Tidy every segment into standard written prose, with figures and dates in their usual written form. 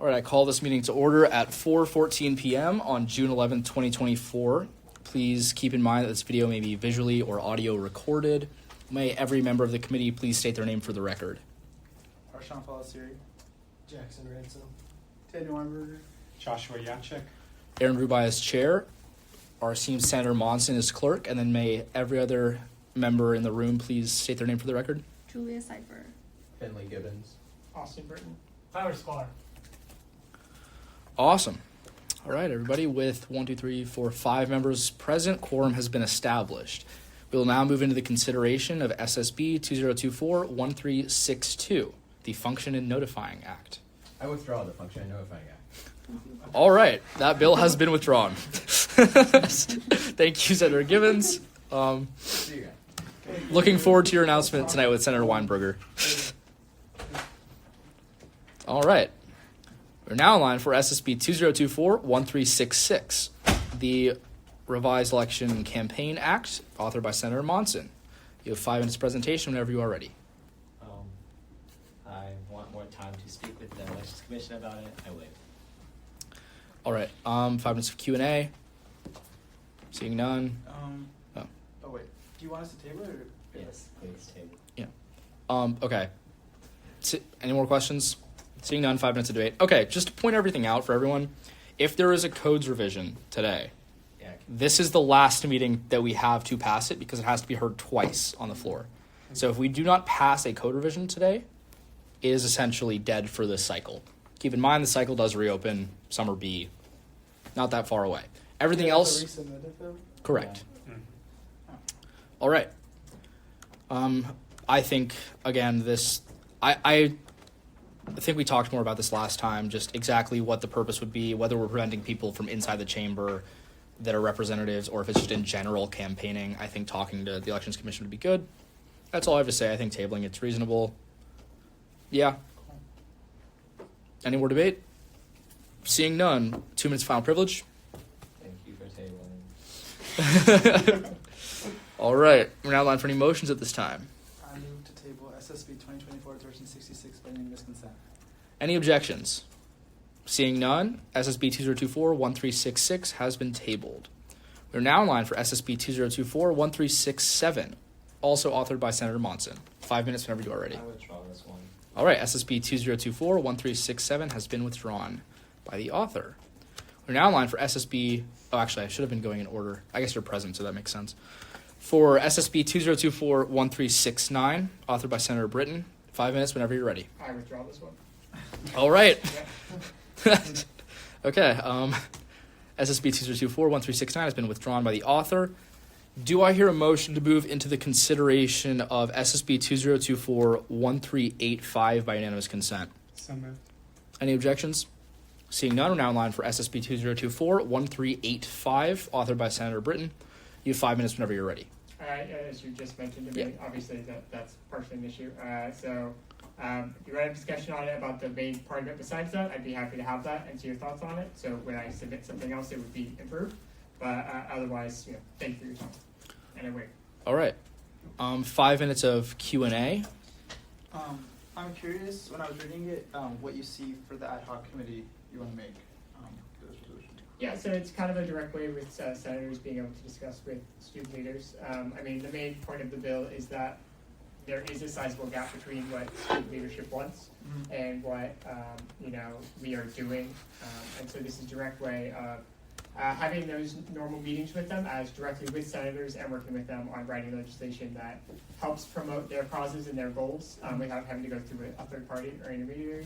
All right, I call this meeting to order at 4:14 p.m. on June 11th, 2024. Please keep in mind that this video may be visually or audio recorded. May every member of the committee please state their name for the record. Arshan Falasiri. Jackson Ransom. Daniel Armberger. Joshua Yachik. Aaron Rubai is chair. Our esteemed Senator Monson is clerk. And then may every other member in the room please state their name for the record. Julia Cipher. Finley Gibbons. Austin Britton. Tyler Sklar. Awesome. All right, everybody, with 5 members present, quorum has been established. We will now move into the consideration of SSB 2024-1362, the Function and Notifying Act. I withdraw the Function and Notifying Act. All right, that bill has been withdrawn. Thank you, Senator Gibbons. See you guys. Looking forward to your announcement tonight with Senator Weinberger. All right. We're now in line for SSB 2024-1366, the Revised Election Campaign Act, authored by Senator Monson. You have 5 minutes presentation whenever you are ready. I want more time to speak with the Elections Commission about it. I wait. All right, 5 minutes of Q&A. Seeing none. Oh wait, do you want us to table it or? Yes, please table. Okay. Any more questions? Seeing none, 5 minutes of debate. Okay, just to point everything out for everyone, if there is a codes revision today, this is the last meeting that we have to pass it because it has to be heard twice on the floor. So if we do not pass a code revision today, it is essentially dead for this cycle. Keep in mind the cycle does reopen summer B, not that far away. Everything else, correct. Yeah. All right. I think again I think we talked more about this last time, just exactly what the purpose would be, whether we're preventing people from inside the chamber that are representatives or if it's just in general campaigning. I think talking to the Elections Commission would be good. That's all I have to say. I think tabling it's reasonable. Yeah. Any more debate? Seeing none. 2 minutes final privilege. Thank you for tabling. All right. We're now in line for any motions at this time. I move to table SSB 2024-1366 by unanimous consent. Any objections? Seeing none, SSB 2024-1366 has been tabled. We're now in line for SSB 2024-1367, also authored by Senator Monson. 5 minutes whenever you are ready. I withdraw this one. All right, SSB 2024-1367 has been withdrawn by the author. We're now in line for SSB... Oh, actually, I should have been going in order. I guess you're present, so that makes sense. For SSB 2024-1369, authored by Senator Britton. 5 minutes whenever you're ready. I withdraw this one. All right. Okay. SSB 2024-1369 has been withdrawn by the author. Do I hear a motion to move into the consideration of SSB 2024-1385 by unanimous consent? So moved. Any objections? Seeing none, we're now in line for SSB 2024-1385, authored by Senator Britton. You have 5 minutes whenever you're ready. As you just mentioned to me, obviously that's partially an issue. You had a discussion on it about the main part of it. Besides that, I'd be happy to have that and see your thoughts on it. So when I submit something else, it would be improved. But otherwise, thank you for your time. And I wait. All right. 5 minutes of Q&A. I'm curious, when I was reading it, what you see for the ad hoc committee you want to make for this resolution. Yeah, so it's kind of a direct way with senators being able to discuss with student leaders. The main point of the bill is that there is a sizable gap between what student leadership wants and what we are doing, and so this is a direct way of having those normal meetings with them as directly with senators and working with them on writing legislation that helps promote their causes and their goals without having to go through a third party or intermediary.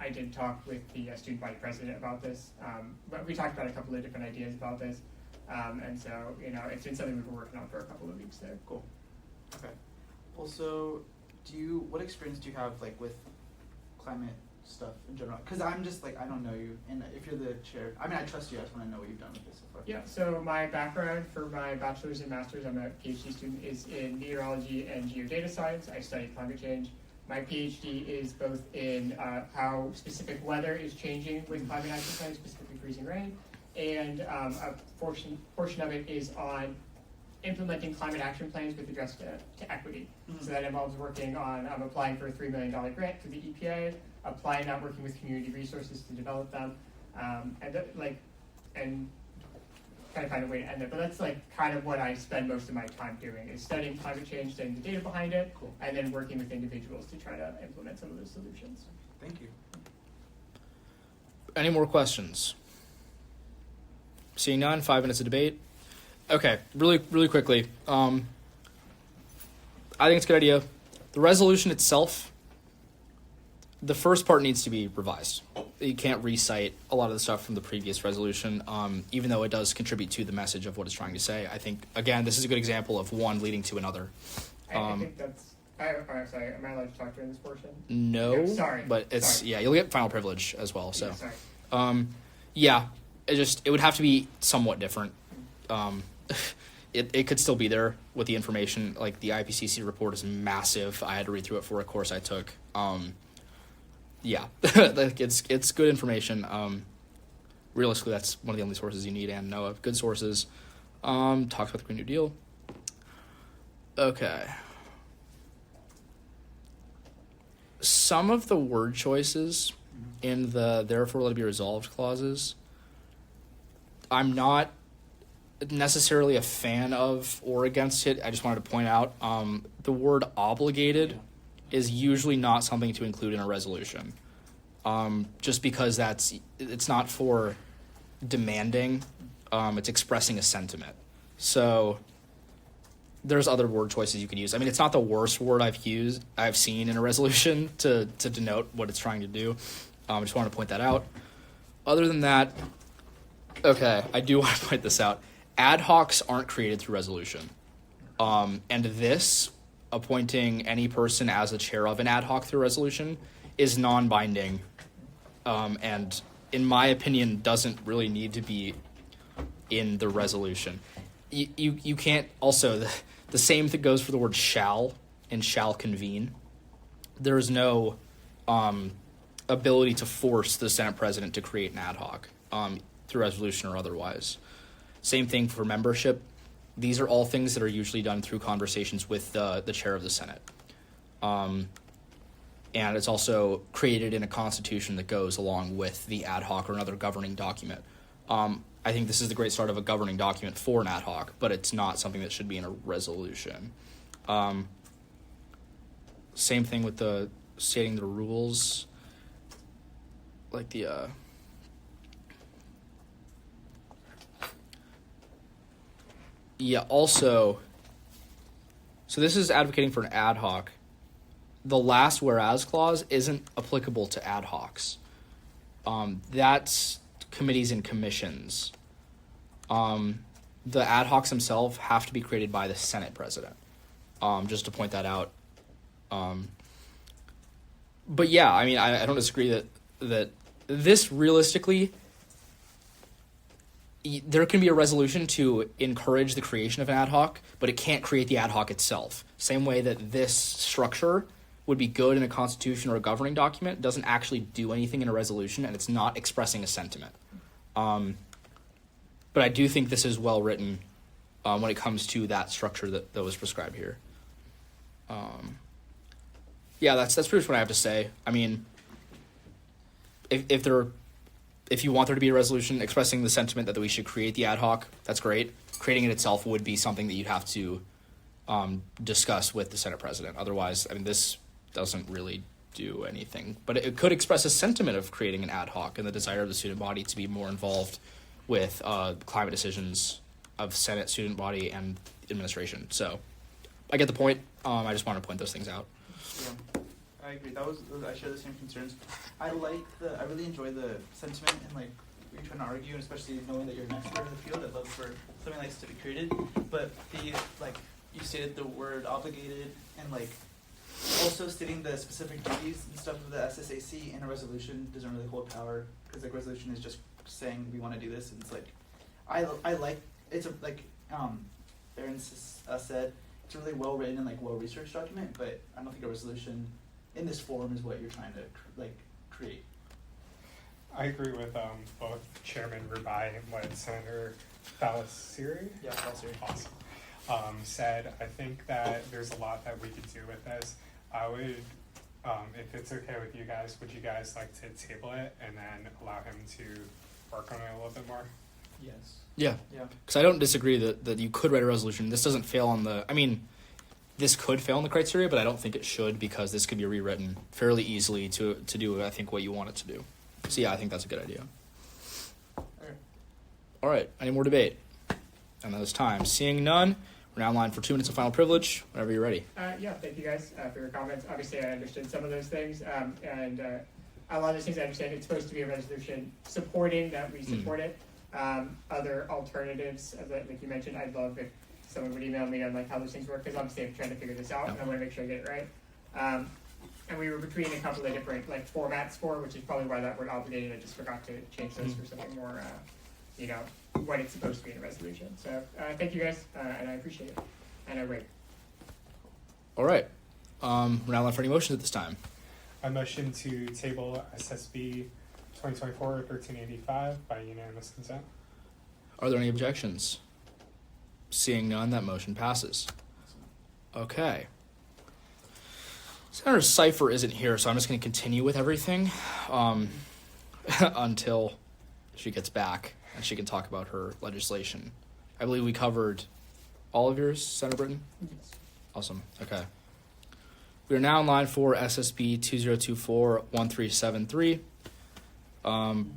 I did talk with the student body president about this, but we talked about a couple of different ideas about this, and so it's been something we've been working on for a couple of weeks there. Cool. Okay. Also, what experience do you have with climate stuff in general? Because I'm just I don't know you, and if you're the chair, I trust you. I just want to know what you've done with this so far. Yeah. So my background for my bachelor's and master's, I'm a PhD student, is in meteorology and geodata science. I study climate change. My PhD is both in how specific weather is changing with climate action plans, specifically freezing rain, and a portion of it is on implementing climate action plans with address to equity. So that involves working on applying for a $3 million grant through the EPA, applying that, working with community resources to develop them, and kind of find a way to end it. But that's like kind of what I spend most of my time doing, is studying climate change, studying the data behind it, Cool. and then working with individuals to try to implement some of those solutions. Thank you. Any more questions? Seeing none, 5 minutes of debate. Okay, really quickly. I think it's a good idea. The resolution itself, the first part needs to be revised. You can't recite a lot of the stuff from the previous resolution, even though it does contribute to the message of what it's trying to say. I think, again, this is a good example of one leading to another. I think that's. I'm sorry. Am I allowed to talk during this portion? No, Okay, sorry. but it's Sorry. yeah, you'll get final privilege as well. So, Yeah, sorry. yeah, it would have to be somewhat different. It could still be there with the information. Like the IPCC report is massive. I had to read through it for a course I took. Yeah, like it's good information. Realistically, that's one of the only sources you need, and know good sources. Talks about the Green New Deal. Okay. Some of the word choices in the therefore let it be resolved clauses, I'm not necessarily a fan of or against it. I just wanted to point out the word obligated is usually not something to include in a resolution, just because it's not for demanding, it's expressing a sentiment. So there's other word choices you could use. I mean, it's not the worst word I've seen in a resolution to denote what it's trying to do. I just wanted to point that out. Other than that, okay, I do want to point this out. Ad hocs aren't created through resolution. And this, appointing any person as the chair of an ad hoc through resolution, is non-binding. And in my opinion, doesn't really need to be in the resolution. You can't also, the same thing goes for the word shall and shall convene. There is no ability to force the Senate president to create an ad hoc through resolution or otherwise. Same thing for membership. These are all things that are usually done through conversations with the chair of the Senate. And it's also created in a constitution that goes along with the ad hoc or another governing document. I think this is the great start of a governing document for an ad hoc, but it's not something that should be in a resolution. Same thing with the stating the rules, like the also, so this is advocating for an ad hoc. The last whereas clause isn't applicable to ad hocs. That's committees and commissions. The ad hocs themselves have to be created by the Senate president. Just to point that out. But yeah, I mean, I don't disagree that this realistically, there can be a resolution to encourage the creation of an ad hoc, but it can't create the ad hoc itself. Same way that this structure would be good in a constitution or a governing document, doesn't actually do anything in a resolution, and it's not expressing a sentiment. But I do think this is well written when it comes to that structure that was prescribed here. Yeah, that's pretty much what I have to say. I mean, if you want there to be a resolution expressing the sentiment that we should create the ad hoc, that's great. Creating it itself would be something that you'd have to discuss with the Senate president. Otherwise, I mean, this doesn't really do anything. But it could express a sentiment of creating an ad hoc and the desire of the student body to be more involved with climate decisions of Senate, student body, and administration. So I get the point. I just want to point those things out. Yeah, I agree. I share the same concerns. I really enjoy the sentiment and like you're trying to argue, and especially knowing that you're an expert in the field. I'd love for something like this to be created. But you stated the word obligated and like also stating the specific duties and stuff of the SSAC in a resolution doesn't really hold power because like resolution is just saying we want to do this, and it's like I like it's a like Aaron said. It's a really well written and like well researched document, but I don't think a resolution in this form is what you're trying to create. I agree with both Chairman Rubai and what Senator Balasiri said. I think that there's a lot that we could do with this. I would if it's okay with you guys, would you guys like to table it and then allow him to work on it a little bit more? Yes. Yeah, Yeah. because I don't disagree that you could write a resolution. This doesn't fail on the. I mean, this could fail on the criteria, but I don't think it should because this could be rewritten fairly easily to do I think what you want it to do. So yeah, I think that's a good idea. Okay. All right, any more debate? And that is time. Seeing none, we're now in line for 2 minutes of final privilege. Whenever you're ready. Yeah, thank you guys for your comments. Obviously, I understood some of those things, and a lot of those things I understand. It's supposed to be a resolution supporting that we support it. Other alternatives, like you mentioned, I'd love if someone would email me on like how those things work, because obviously I'm trying to figure this out, and I want to make sure I get it right. And we were between a couple of different like formats for, which is probably why that word obligated. I just forgot to change those for something more, what it's supposed to be in a resolution. So thank you guys, and I appreciate it, and I wait. All right, we're now in for any motions at this time. I motion to table SSB 2024-1385 by unanimous consent. Are there any objections? Seeing none, that motion passes. Okay. Senator Cipher isn't here, so I'm just going to continue with everything until she gets back and she can talk about her legislation. I believe we covered all of yours, Senator Britton? Yes. Awesome. Okay. We are now in line for SSB 2024-1373.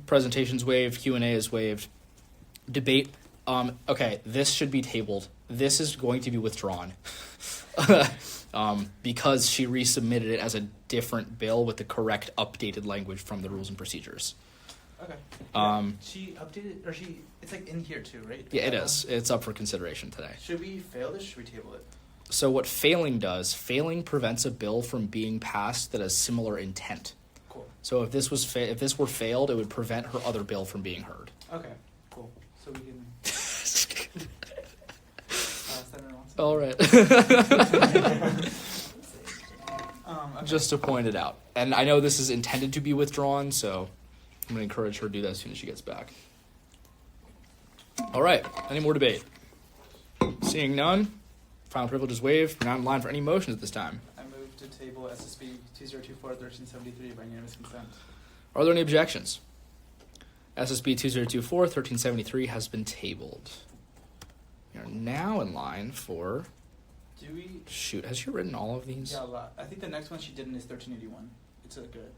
Presentations waived, Q&A is waived. Debate. Okay, this should be tabled. This is going to be withdrawn because she resubmitted it as a different bill with the correct updated language from the rules and procedures. Okay. She updated, or it's like in here too, right? Yeah, it is. It's up for consideration today. Should we fail this? Or should we table it? So what failing does, failing prevents a bill from being passed that has similar intent. Cool. So if this was if this were failed, it would prevent her other bill from being heard. Okay. Cool. So we can. Senator wants to- All right. Okay. Just to point it out. And I know this is intended to be withdrawn, so I'm going to encourage her to do that as soon as she gets back. All right. Any more debate? Seeing none, final privilege is waived. We're not in line for any motions at this time. I move to table SSB 2024-1373 by unanimous consent. Are there any objections? SSB 2024-1373 has been tabled. We are now in line for... Do we? Shoot, has she written all of these? Yeah, a lot. I think the next one she did is 1381. It's a good.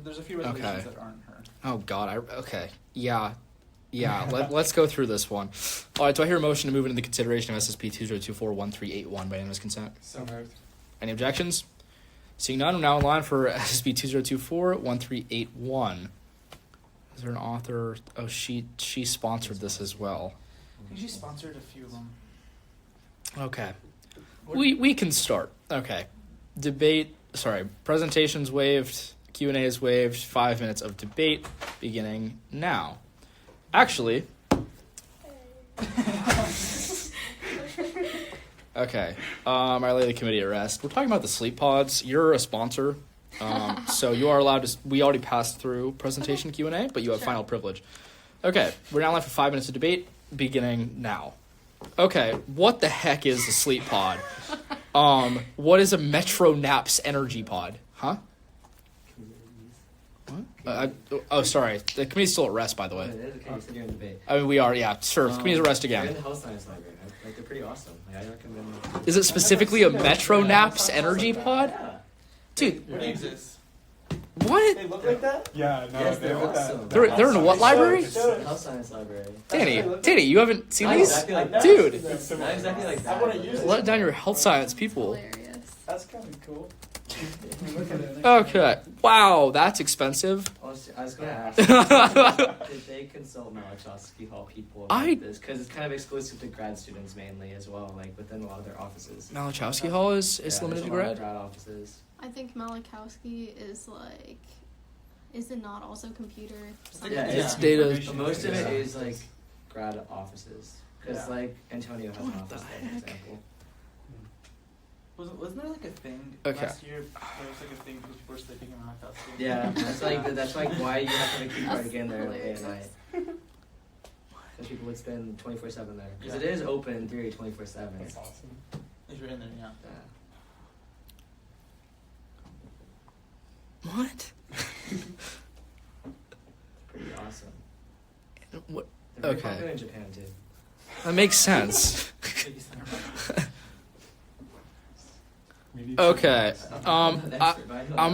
There's a few resolutions Okay. that aren't her. Oh, God. Okay. Yeah. Let's go through this one. All right, do I hear a motion to move into the consideration of SSP 2024-1381 by unanimous consent? So moved. Any objections? Seeing none, we're now in line for SSP 2024-1381. Is there an author? Oh, she sponsored this as well. I think she sponsored a few of them. Okay. We can start. Okay. Debate, presentations waived, Q&A is waived, 5 minutes of debate beginning now. Actually, okay. I lay the committee at rest. We're talking about the sleep pods. You're a sponsor, so you are allowed to. We already passed through presentation Q&A, but you have final privilege. Okay, we're now left for 5 minutes of debate beginning now. Okay, what the heck is a sleep pod? What is a Metro Naps energy pod? Huh? What? Sorry. The committee's still at rest, by the way. It is okay, you said you're in debate. I mean, we are, yeah. Sure, the committee's at rest They're in again. the health science library. Like, they're pretty awesome. Like, I recommend. Is it specifically a Metro Naps energy pod? Yeah. Dude, What exists? what? They look like that? Yeah, no, Yes, they they're look awesome. They're in a what library? Health science library. Danny, you haven't seen Not these? exactly like that. Dude, Not exactly like that. I wanna use it. let down your health science people. Hilarious. That's kind of cool. Okay. Wow, that's expensive. I was going to ask, did they consult Malachowski Hall people about this? Because it's kind of exclusive to grad students mainly as well, like within a lot of their offices. Malachowski Hall is Yeah, limited there's to a lot of grad? grad offices. I think Malachowski is like, is it not also computer? Yeah, It's it's data. But most of it is like grad offices. Because Yeah. like Antonio has an What the office there, for heck? example. Wasn't there like a thing Okay. last year? There was like a thing because people were sleeping in my house. Yeah, that's like why you have to keep right again there late at night. Hilarious. Because people would spend 24/7 there. Because Yeah. it is open in theory 24/7. That's awesome. If you're in there, yeah. Yeah. What? Pretty awesome. What? They're very Okay. popular in Japan too. That makes sense. We need to- Okay. That's I'm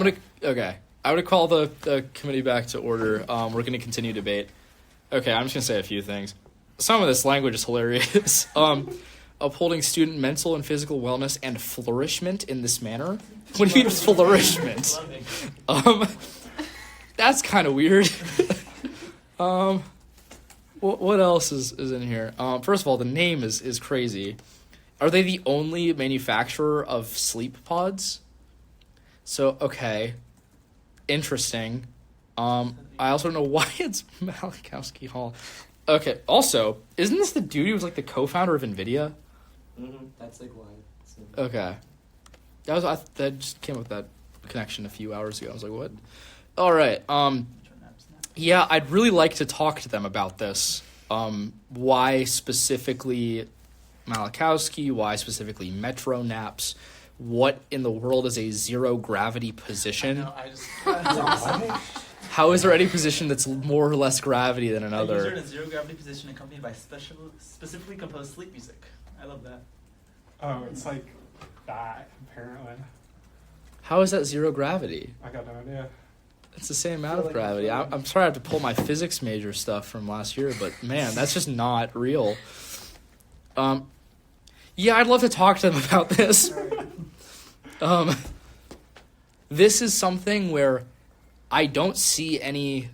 right. gonna call the committee back to order. We're gonna continue debate. Okay, I'm just gonna say a few things. Some of this language is hilarious. Upholding student mental and physical wellness and flourishment in this manner. What do you mean flourishment? That's kind of weird. What else is in here? First of all, the name is crazy. Are they the only manufacturer of sleep pods? So, okay. Interesting. I also don't know why it's Malachowski Hall. Okay, also, isn't this the dude who was like the co-founder of NVIDIA? That's like why. Okay. That just came up with that connection a few hours ago. I was like, what? All right. Yeah, I'd really like to talk to them about this. Why specifically Malachowski? Why specifically Metro Naps? What in the world is a zero gravity position? No, I just. How is there any position that's more or less gravity than A user another? in a zero gravity position accompanied by specifically composed sleep music. I love that. Oh, it's like that, apparently. How is that zero gravity? I got no idea. It's the same amount of gravity. I'm sorry I have to pull my physics major stuff from last year, but man, that's just not real. Yeah, I'd love to talk to them about this. This is something where I don't see any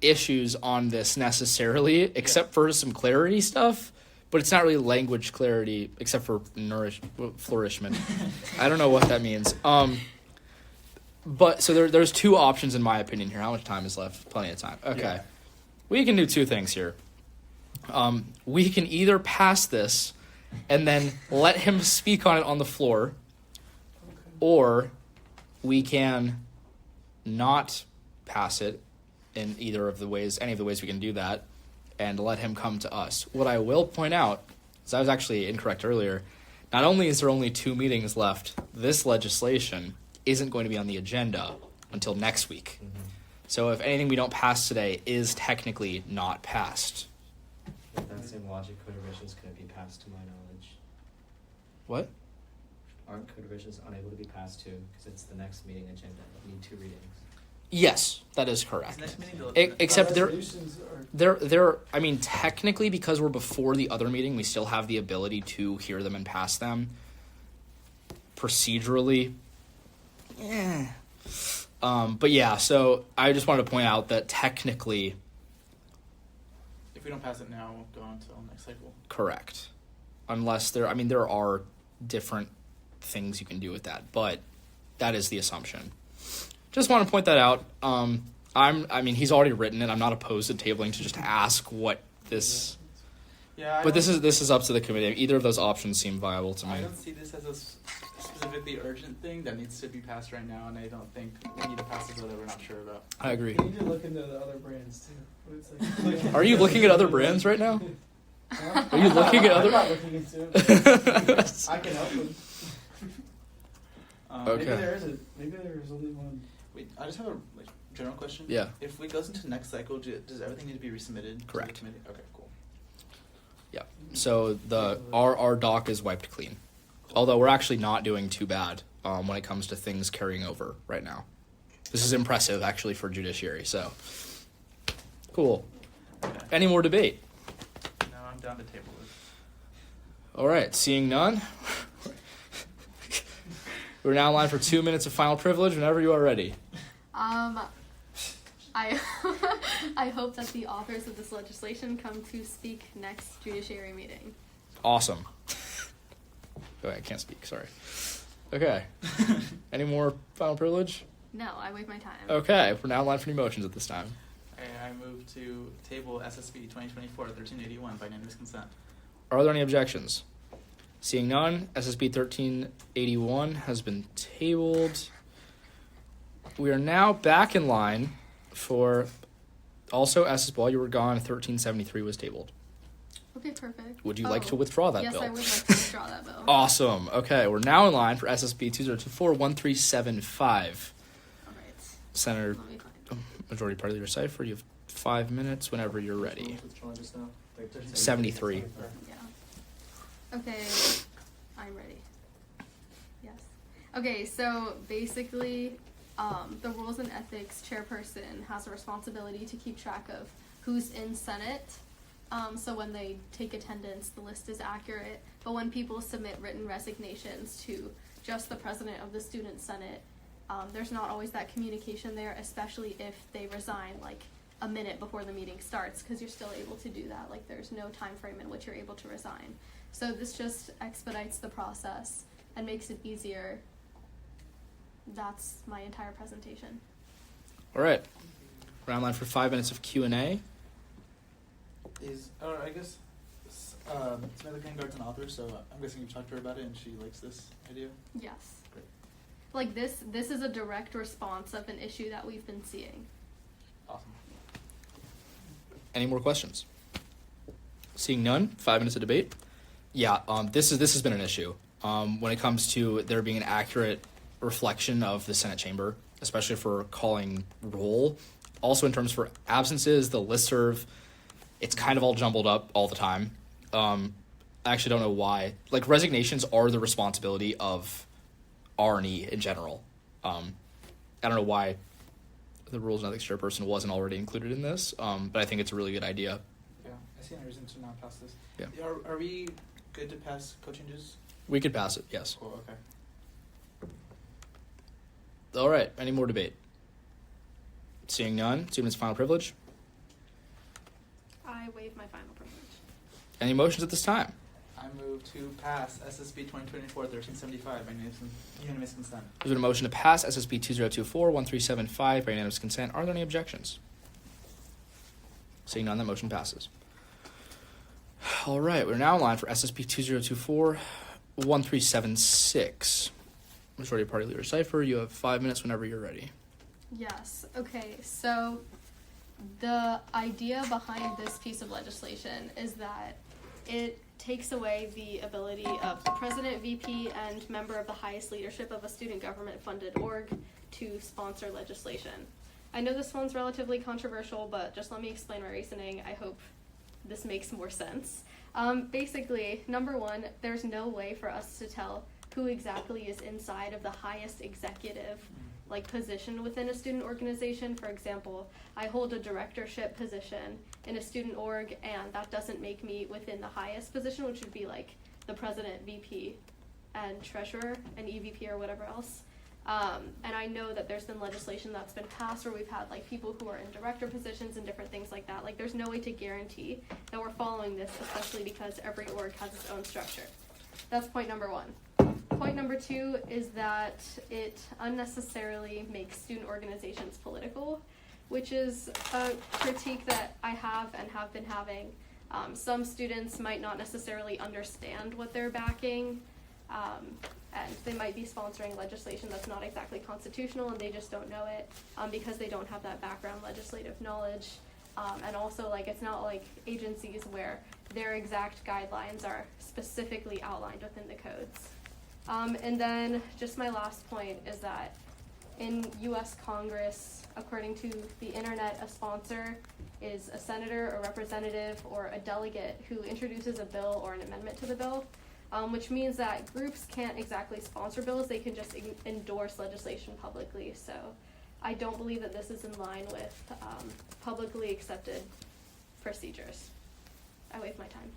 issues on this necessarily, except for some clarity stuff. But it's not really language clarity, except for flourishment. I don't know what that means. But so there's two options in my opinion here. How much time is left? Plenty of time. Okay. Yeah. We can do two things here. We can either pass this and then let him speak on it on the floor, or we can not pass it in any of the ways we can do that, and let him come to us. What I will point out is I was actually incorrect earlier. Not only is there only 2 meetings left, this legislation isn't going to be on the agenda until next week. So if anything we don't pass today is technically not passed. With that same logic, code revisions couldn't be passed to my knowledge. What? Aren't code revisions unable to be passed to because it's the next meeting agenda? We need 2 readings. Yes, that is Is correct. next meeting Except they're I mean, technically, because we're before the other meeting, we still have the ability to hear them and pass them. Procedurally, but yeah, so I just wanted to point out that technically, if we don't pass it now, it won't go until next cycle. correct. Unless there are different things you can do with that, but that is the assumption. Just want to point that out. He's already written it. I'm not opposed to tabling to just ask what this. Yeah, But this is up to the committee. Either of those options seem viable to me. I don't see this as a specifically urgent thing that needs to be passed right now, and I don't think we need to pass a bill that we're not sure about. I agree. We need to look into the other brands too. What it's like. Are you looking at other brands right now? Huh? Are you looking at I'm other? not looking into it. I can help them. Okay. Maybe there's only one. Wait, I just have a general question. Yeah. If we goes into next cycle, does everything need to be resubmitted? Correct. To the committee? Okay, cool. Yeah. So our doc is wiped clean. Although we're actually not doing too bad when it comes to things carrying over right now. This is impressive actually for judiciary. So cool. Okay. Any more debate? No, I'm down to table this. All right. Seeing none. We're now in line for 2 minutes of final privilege. Whenever you are ready. I I hope that the authors of this legislation come to speak next judiciary meeting. Awesome. Oh, I can't speak. Sorry. Okay. Any more final privilege? No, I waive my time. Okay. We're now in line for new motions at this time. I move to table SSB 2024-1381 by unanimous consent. Are there any objections? Seeing none, SSB 1381 has been tabled. We are now back in line for also SSB. While you were gone, 1373 was tabled. Okay, perfect. Would you like to withdraw that yes, bill? Yes, I would like to withdraw that bill. Awesome. Okay, we're now in line for SSB 2024-1375. All right. Senator Let me find it. Majority Party Leader Cipher, you have 5 minutes whenever you're ready. Withdrawn just now. Like 73. Yeah. Okay, I'm ready. Yes. Okay, so basically, the Rules and Ethics chairperson has a responsibility to keep track of who's in Senate. So when they take attendance, the list is accurate. But when people submit written resignations to just the president of the Student Senate, there's not always that communication there, especially if they resign like a minute before the meeting starts, because you're still able to do that. Like there's no time frame in which you're able to resign. So this just expedites the process and makes it easier. That's my entire presentation. All right. We're online for 5 minutes of Q&A. I guess Samantha Kangard's an author, so I'm guessing you've talked to her about it and she likes this idea? Yes. Great. Like this is a direct response of an issue that we've been seeing. Awesome. Any more questions? Seeing none, 5 minutes of debate. Yeah, this has been an issue when it comes to there being an accurate reflection of the Senate chamber, especially for calling roll. Also in terms for absences, the listserv, it's kind of all jumbled up all the time. I actually don't know why. Like resignations are the responsibility of R&E in general. I don't know why the Rules and Ethics chairperson wasn't already included in this, but I think it's a really good idea. Yeah, I see no reason to not pass this. Yeah. Are we good to pass code changes? We could pass it, yes. Cool, okay. All right, any more debate? Seeing none, students' final privilege. I waive my final privilege. Any motions at this time? I move to pass SSB 2024-1375 by unanimous consent. There's been a motion to pass SSB 2024-1375 by unanimous consent. Are there any objections? Seeing none, that motion passes. All right, we're now in line for SSB 2024-1376. Majority Party Leader Cipher, you have 5 minutes whenever you're ready. Yes. Okay, so the idea behind this piece of legislation is that it takes away the ability of the president, VP, and member of the highest leadership of a student government-funded org to sponsor legislation. I know this one's relatively controversial, but just let me explain my reasoning. I hope this makes more sense. Basically, number one, there's no way for us to tell who exactly is inside of the highest executive position within a student organization. For example, I hold a directorship position in a student org, and that doesn't make me within the highest position, which would be like the president, VP, and treasurer, and EVP or whatever else. And I know that there's been legislation that's been passed where we've had people who are in director positions and different things like that. There's no way to guarantee that we're following this, especially because every org has its own structure. That's point number one. Point number two is that it unnecessarily makes student organizations political, which is a critique that I have and have been having. Some students might not necessarily understand what they're backing, and they might be sponsoring legislation that's not exactly constitutional, and they just don't know it because they don't have that background legislative knowledge. And also, it's not like agencies where their exact guidelines are specifically outlined within the codes. And then just my last point is that in U.S. Congress, according to the internet, a sponsor is a senator, a representative, or a delegate who introduces a bill or an amendment to the bill, which means that groups can't exactly sponsor bills, they can just endorse legislation publicly. So I don't believe that this is in line with publicly accepted procedures. I waive my time.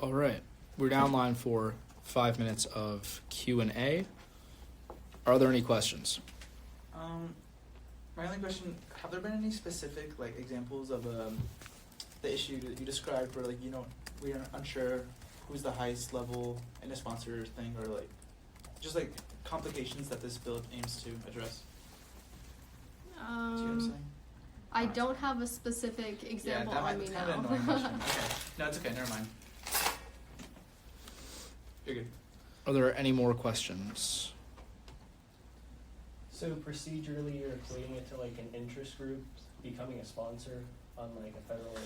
All right. We're now in line for 5 minutes of Q&A. Are there any questions? My only question, have there been any specific examples of the issue that you described where we are unsure who's the highest level in a sponsor thing, or just complications that this bill aims to address? Do you know what I'm saying? I don't have a specific example on me kind of an now. annoying question. Okay. No, it's okay, never mind. You're good. Are there any more questions? So procedurally, you're equating it to an interest group becoming a sponsor on a federal or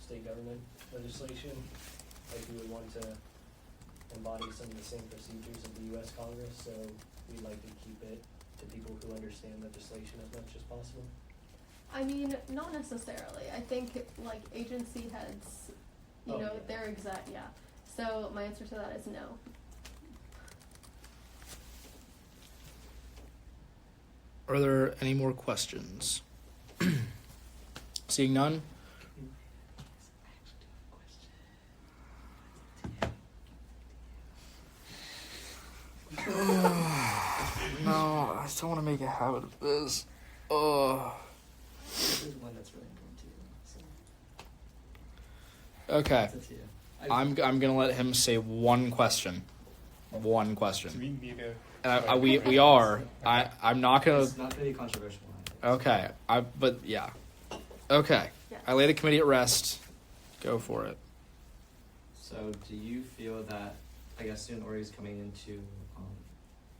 state government legislation. We would want to embody some of the same procedures of the U.S. Congress, so we'd like to keep it to people who understand legislation as much as possible? I mean, not necessarily. I think like agency heads, you Oh, know, yeah. they're exact. Yeah. So my answer to that is no. Are there any more questions? Seeing none? No, I don't want to make a habit of this. This is one that's really important to you. So Okay, it's up to you. I'm gonna let him say one question. One Do question. we need to? And we are. I'm not gonna. It's not gonna be controversial. I think. Okay. But yeah. Okay. Yes. I lay the committee at rest. Go for it. So, do you feel that, I guess, student orgs coming in to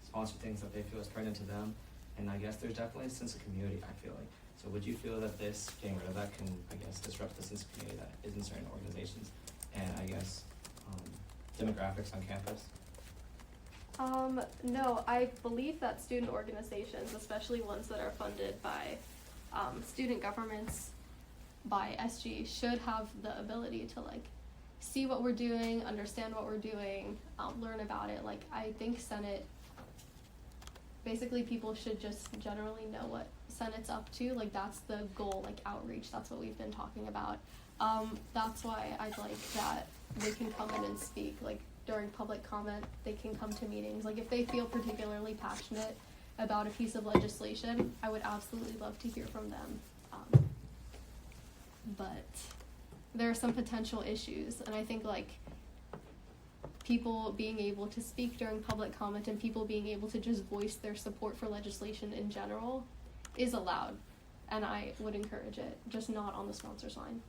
sponsor things that they feel is pertinent to them, and I guess there's definitely a sense of community, I feel like. So would you feel that this, getting rid of that, can, I guess, disrupt the sense of community that is in certain organizations, and I guess, demographics on campus? No, I believe that student organizations, especially ones that are funded by student governments, by SG, should have the ability to like see what we're doing, understand what we're doing, learn about it. Like I think Senate, basically people should just generally know what Senate's up to. Like that's the goal, like outreach. That's what we've been talking about. That's why I'd like that they can come in and speak. Like during public comment, they can come to meetings. Like if they feel particularly passionate about a piece of legislation, I would absolutely love to hear from them. But there are some potential issues, and I think like people being able to speak during public comment and people being able to just voice their support for legislation in general is allowed, and I would encourage it, just not on the sponsor's line.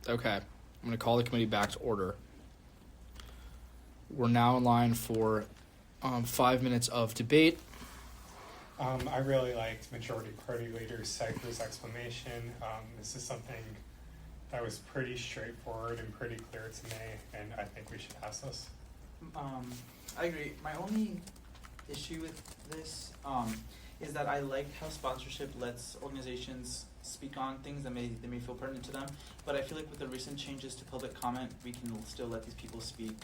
Okay. I'm going to call the committee back to order. We're now in line for 5 minutes of debate. I really liked Majority Party Leader Cypher's explanation. This is something that was pretty straightforward and pretty clear to me, and I think we should pass this. I agree. My only issue with this is that I like how sponsorship lets organizations speak on things that they may feel pertinent to them, but I feel like with the recent changes to public comment, we can still let these people speak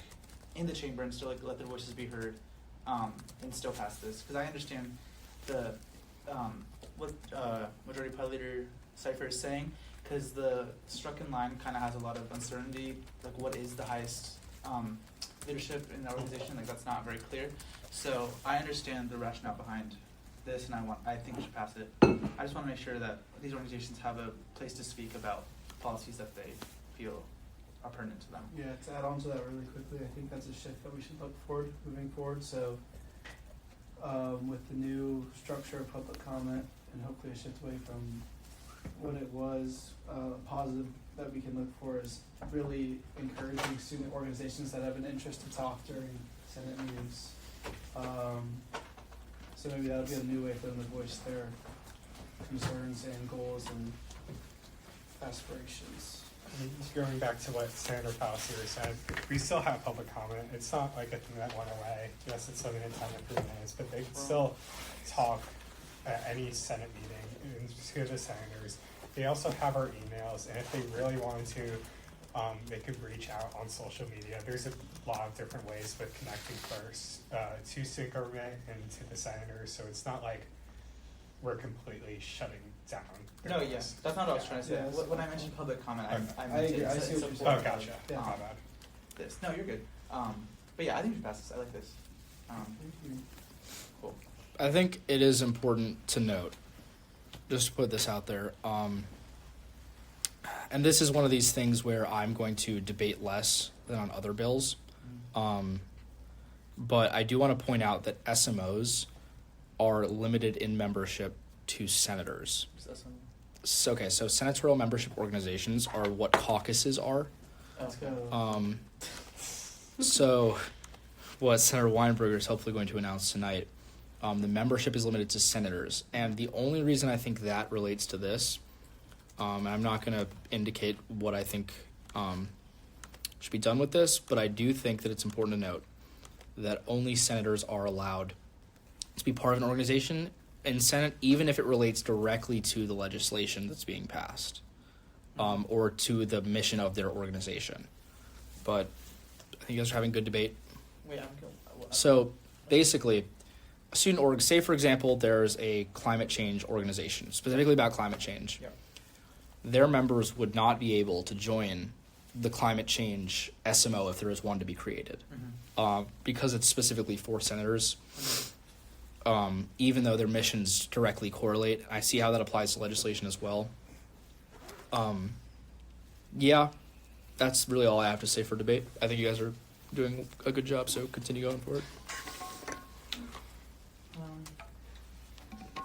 in the chamber and still like let their voices be heard, and still pass this. Because I understand the what Majority Party Leader Cypher is saying, because the struck-in line kind of has a lot of uncertainty, like what is the highest leadership in the organization, like that's not very clear. So I understand the rationale behind this, and I think we should pass it. I just want to make sure that these organizations have a place to speak about policies that they feel are pertinent to them. Yeah, to add on to that really quickly, I think that's a shift that we should look forward, moving forward. So with the new structure of public comment, and hopefully a shift away from what it was, positive that we can look for is really encouraging student organizations that have an interest to talk during Senate meetings. So maybe that would be a new way for them to voice their concerns and goals and aspirations. Going back to what Senator Palacios said, we still have public comment. It's not like a thing that went away. Yes, it's limited time of 3 minutes, but they can still talk at any Senate meeting and to the senators. They also have our emails, and if they really wanted to, they could reach out on social media. There's a lot of different ways with connecting first to state government and to the senators, so it's not like we're completely shutting down. No, yes, that's not what I was trying to say. Yeah, that's When I mentioned public comment, I I meant agree. I to see what you're support Oh, gotcha. Yeah. My bad. this. No, you're good. But yeah, I think we should pass this. I like this. Cool. I think it is important to note, just to put this out there, and this is one of these things where I'm going to debate less than on other bills, but I do want to point out that SMOs are limited in membership to senators. So, okay, so senatorial membership organizations are what caucuses are. Let's go. So what Senator Weinberger is hopefully going to announce tonight, the membership is limited to senators. And the only reason I think that relates to this, and I'm not going to indicate what I think should be done with this, but I do think that it's important to note that only senators are allowed to be part of an organization in Senate, even if it relates directly to the legislation that's being passed, or to the mission of their organization. But I think you guys are having good debate. Wait, I'm going. So basically, a student org, say for example, there's a climate change organization, specifically about climate change. Yep. Their members would not be able to join the climate change SMO if there is one to be created, because it's specifically for senators. Even though their missions directly correlate, I see how that applies to legislation as well. Yeah, that's really all I have to say for debate. I think you guys are doing a good job, so continue going for it.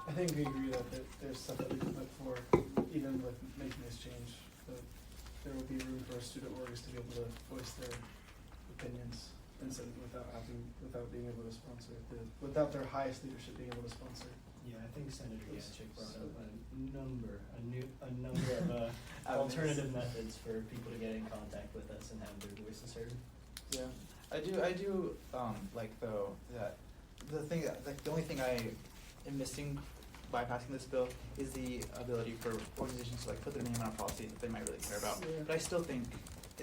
I think we agree that there's stuff that we can look for, even with making this change, but there will be room for student orgs to be able to voice their opinions instead without being able to sponsor, without their highest leadership being able to sponsor. Yeah, I think Senator Ganchik brought up a number of alternative methods for people to get in contact with us and have their voices heard. Yeah, I do like though that the only thing I am missing by passing this bill is the ability for organizations to like put their name on a policy that they might really care about. Yeah. But I still think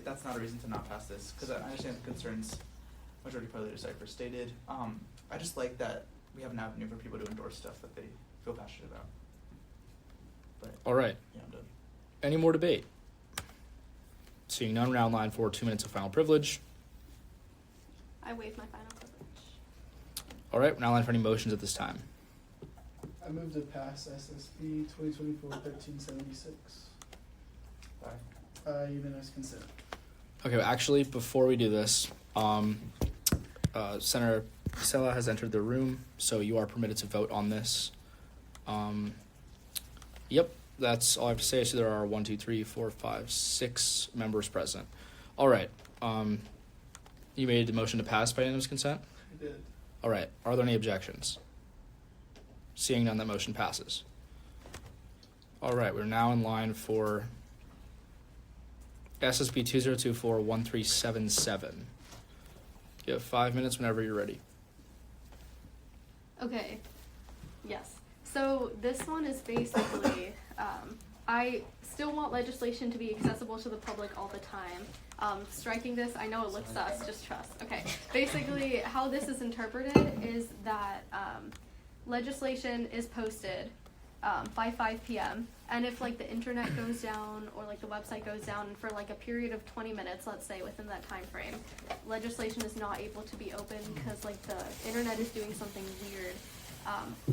that's not a reason to not pass this, because I understand the concerns Majority Party Leader Cypher stated. I just like that we have an avenue for people to endorse stuff that they feel passionate about. But All right. yeah, I'm done. Any more debate? Seeing none, round line for 2 minutes of final privilege. I waive my final privilege. All right, now line for any motions at this time. I move to pass SSB 2024-1376. Bye. Unanimous consent. Okay, well, actually, before we do this, Senator Sella has entered the room, so you are permitted to vote on this. Yep, that's all I have to say. So there are 1, 2, 3, 4, 5, 6 members present. All right. You made the motion to pass by unanimous consent? I did. All right. Are there any objections? Seeing none, that motion passes. All right, we're now in line for SSB 2024-1377. You have 5 minutes whenever you're ready. Okay, yes. So this one is basically, I still want legislation to be accessible to the public all the time. Striking this, I know it looks sus, just trust. Okay, basically how this is interpreted is that legislation is posted by 5 p.m. and if like the internet goes down or like the website goes down and for like a period of 20 minutes, let's say within that time frame, legislation is not able to be open because like the internet is doing something weird.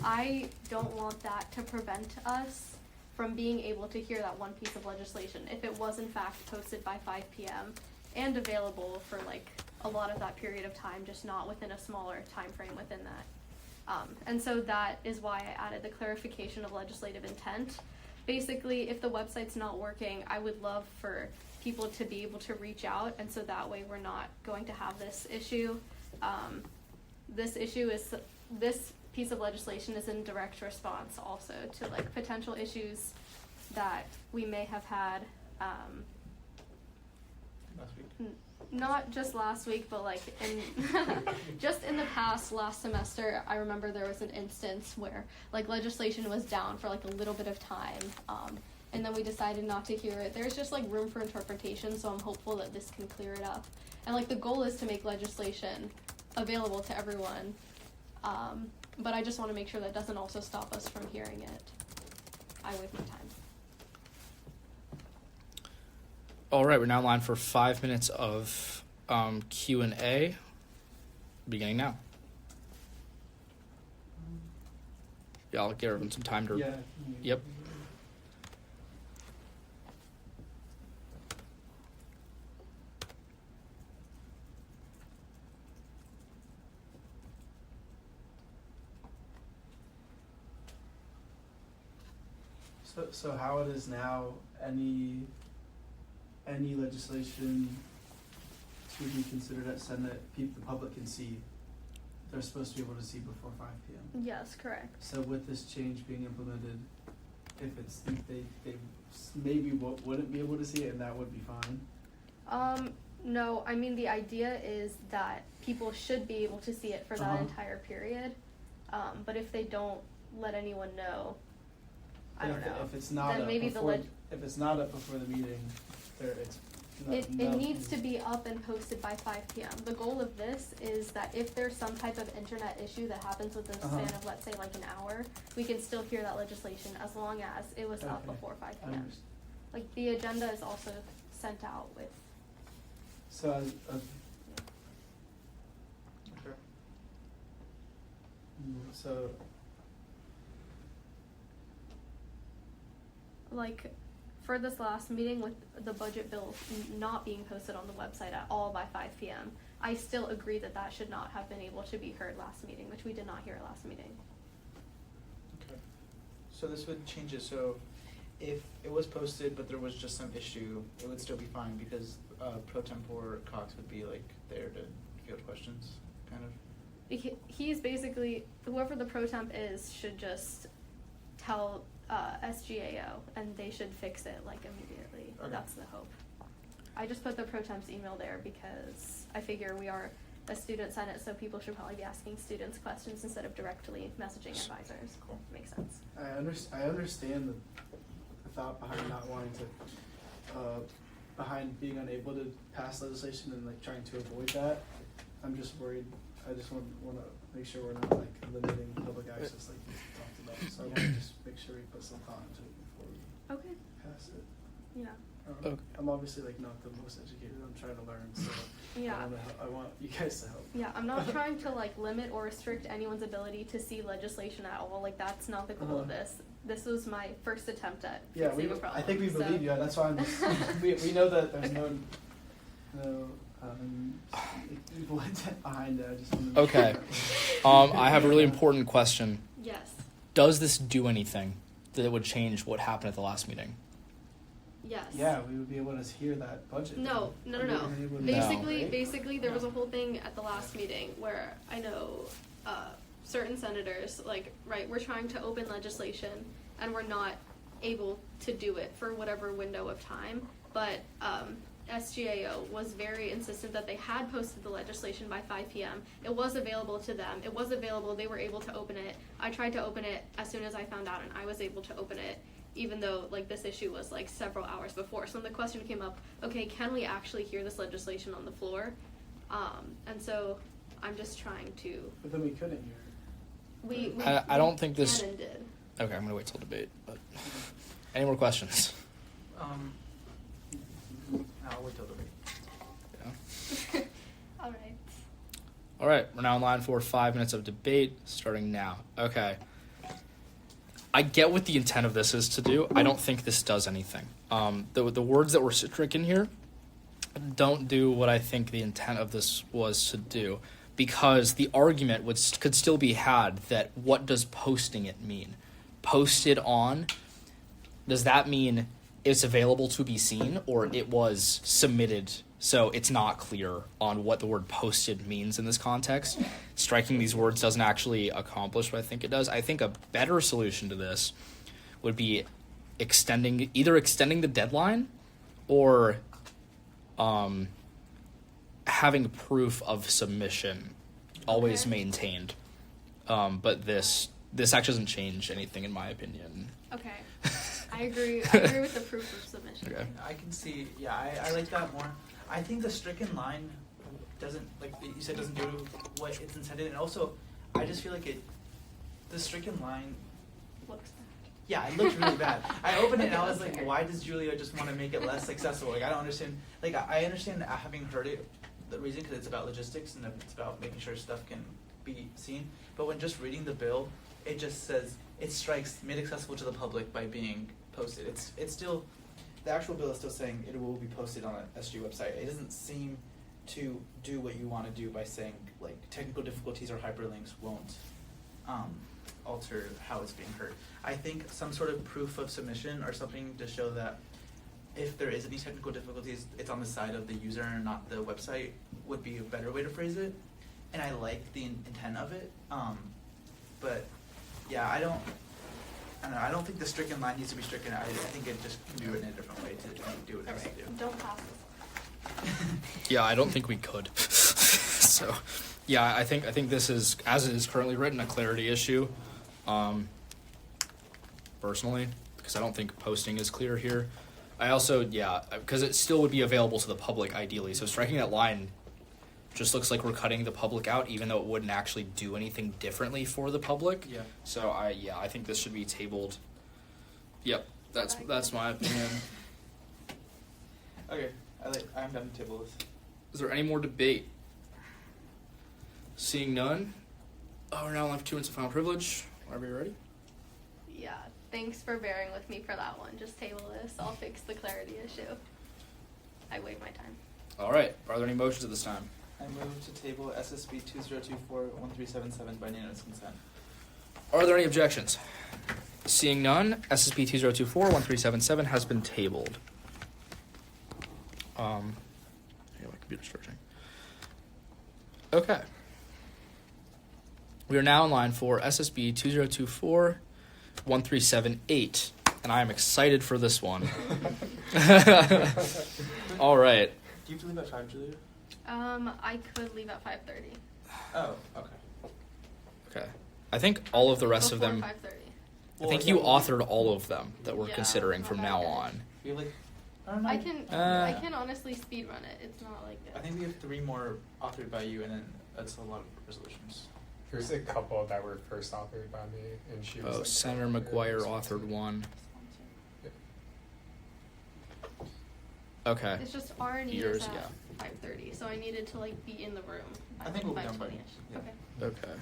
I don't want that to prevent us from being able to hear that one piece of legislation if it was in fact posted by 5 p.m. and available for like a lot of that period of time, just not within a smaller time frame within that. And so that is why I added the clarification of legislative intent. Basically, if the website's not working, I would love for people to be able to reach out, and so that way we're not going to have this issue. This piece of legislation is in direct response also to like potential issues that we may have had Last week. not just last week, but like in just in the past last semester, I remember there was an instance where like legislation was down for like a little bit of time, and then we decided not to hear it. There's just like room for interpretation, so I'm hopeful that this can clear it up. And like the goal is to make legislation available to everyone, but I just want to make sure that doesn't also stop us from hearing it. I waive my time. All right, we're now in line for 5 minutes of Q&A, beginning now. Yeah, I'll give everyone some time to... Yeah. Yep. So how it is now, any legislation to be considered at Senate, the public can see, they're supposed to be able to see before 5 p.m. Yes, correct. So with this change being implemented, if they maybe wouldn't be able to see it, and that would be fine. No, I mean, the idea is that people should be able to see it for that Uh-huh. entire period. But if they don't let anyone know, I And don't know. If it's not Then up maybe the before, leg- if it's not up before the meeting, it's. It needs to be up and posted by 5 p.m. The goal of this is that if there's some type of internet issue that happens within a span of, let's say, like an hour, we can still hear that legislation as long as it was up Okay. before 5 I p.m. understand. Like, the agenda is also sent out with, So, Okay. so, like, for this last meeting with the budget bill not being posted on the website at all by 5 p.m., I still agree that that should not have been able to be heard last meeting, which we did not hear at last meeting. Okay. So this would change it, so if it was posted but there was just some issue, it would still be fine because Pro Tempore Cox would be like there to field questions, kind of? He's basically, whoever the pro temp is should just tell SGAO and they should fix it like immediately. Okay. That's the hope. I just put the pro temp's email there because I figure we are a student senate, so people should probably be asking students questions instead of directly messaging advisors. Cool. Makes sense. I understand the thought behind not wanting to, behind being unable to pass legislation and like trying to avoid that. I'm just worried, I just wanna make sure we're not like limiting public access like you talked about. So I wanna just make sure we put some thought into it before we Okay. pass it. Yeah. Okay. I'm obviously like not the most educated, I'm trying to learn, so Yeah. I want you guys to help. Yeah, I'm not trying to like limit or restrict anyone's ability to see legislation at all. Like, that's not the goal of this. This was my first attempt at Yeah, fixing a problem. I think we so- believe you, that's why I'm just, we know that there's no evil intent behind it, I just want to. Okay. I have a really important question. Yes. Does this do anything that would change what happened at the last meeting? Yes. Yeah, we would be able to hear that budget. No. We would be able to- Basically, Right? basically, there was a whole thing at the last meeting where I know certain senators, like, right, we're trying to open legislation and we're not able to do it for whatever window of time. But SGAO was very insistent that they had posted the legislation by 5 p.m. It was available to them. It was available. They were able to open it. I tried to open it as soon as I found out, and I was able to open it, even though like this issue was like several hours before. So the question came up, okay, can we actually hear this legislation on the floor? And so I'm just trying to. But then we couldn't hear We I don't think this. can and did. Okay, I'm gonna wait till debate. But any more questions? I'll wait till the Yeah. All right. All right, we're now in line for 5 minutes of debate, starting now. Okay. I get what the intent of this is to do. I don't think this does anything. The words that were stricken here don't do what I think the intent of this was to do, because the argument could still be had that what does posting it mean? Posted on, does that mean it's available to be seen, or it was submitted so it's not clear on what the word posted means in this context? Striking these words doesn't actually accomplish what I think it does. I think a better solution to this would be either extending the deadline or having proof of submission always Okay. maintained. But this actually doesn't change anything in my opinion. Okay. I agree with the proof of submission. Okay. I can see, yeah, I like that more. I think the stricken line doesn't, like you said, doesn't do what it's intended, and also, I just feel like the stricken line, Looks bad. yeah, it looked really bad. I opened it and I was like, why does Julia just want to make it less accessible? Like, I don't understand, like, I understand having heard it, the reason, because it's about logistics and it's about making sure stuff can be seen, but when just reading the bill, it just says, it strikes made accessible to the public by being posted. It's still, the actual bill is still saying it will be posted on a SG website. It doesn't seem to do what you want to do by saying like technical difficulties or hyperlinks won't alter how it's being heard. I think some sort of proof of submission or something to show that if there is any technical difficulties, it's on the side of the user and not the website would be a better way to phrase it. And I like the intent of it, but yeah, I don't know. I don't think the stricken line needs to be stricken. I think it just can be written a different way to do what it All has to right. do. Don't pass this. Yeah, I don't think we could. So, yeah, I think this is, as it is currently written, a clarity issue. Personally, because I don't think posting is clear here. I also, because it still would be available to the public ideally. So striking that line just looks like we're cutting the public out, even though it wouldn't actually do anything differently for the public. Yeah. So I think this should be tabled. Yep, that's my opinion. Okay, I'm done to table this. Is there any more debate? Seeing none, we're now left 2 minutes of final privilege. Whenever you're ready. Yeah, thanks for bearing with me for that one. Just table this. I'll fix the clarity issue. I waive my time. All right. Are there any motions at this time? I move to table SSB 2024-1377 by unanimous consent. Are there any objections? Seeing none, SSB 2024-1377 has been tabled. My computer's charging. Okay. We are now in line for SSB 2024-1378, and I am excited for this one. All right. Do you have to leave at 5, Julia? I could leave at 5:30. Oh, okay. Okay. I think all of the rest of Before them. 5:30. I think you authored all of them that we're Yeah, considering from not now bad. on. We have I don't know. I can honestly speed run it. It's not like I think we have 3 more authored by you, and then that's a lot of resolutions. There's a couple that were first authored by me, and she was. Oh, like, Senator McGuire authored one. Okay. It's just R&E Yours, is at yeah. 5:30, so I needed to be in the room. I think we'll be done by 5:20ish. yeah. Okay. Okay.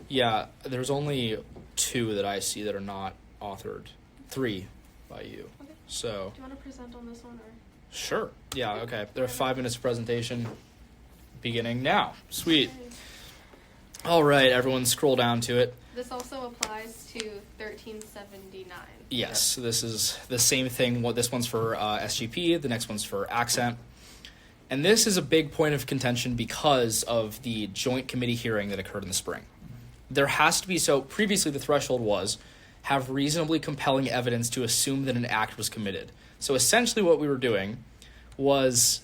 Yeah, there's only 2 that I see that are not authored. 3 by you. Okay. So, Do you want to present on this one or? sure. Yeah, okay. There are 5 minutes of presentation beginning now. Sweet. Okay. All right, everyone scroll down to it. This also applies to 1379. Yes, so this is the same thing. This one's for SGP, the next one's for Accent. And this is a big point of contention because of the joint committee hearing that occurred in the spring. There has to be, so previously the threshold was, have reasonably compelling evidence to assume that an act was committed. So essentially what we were doing was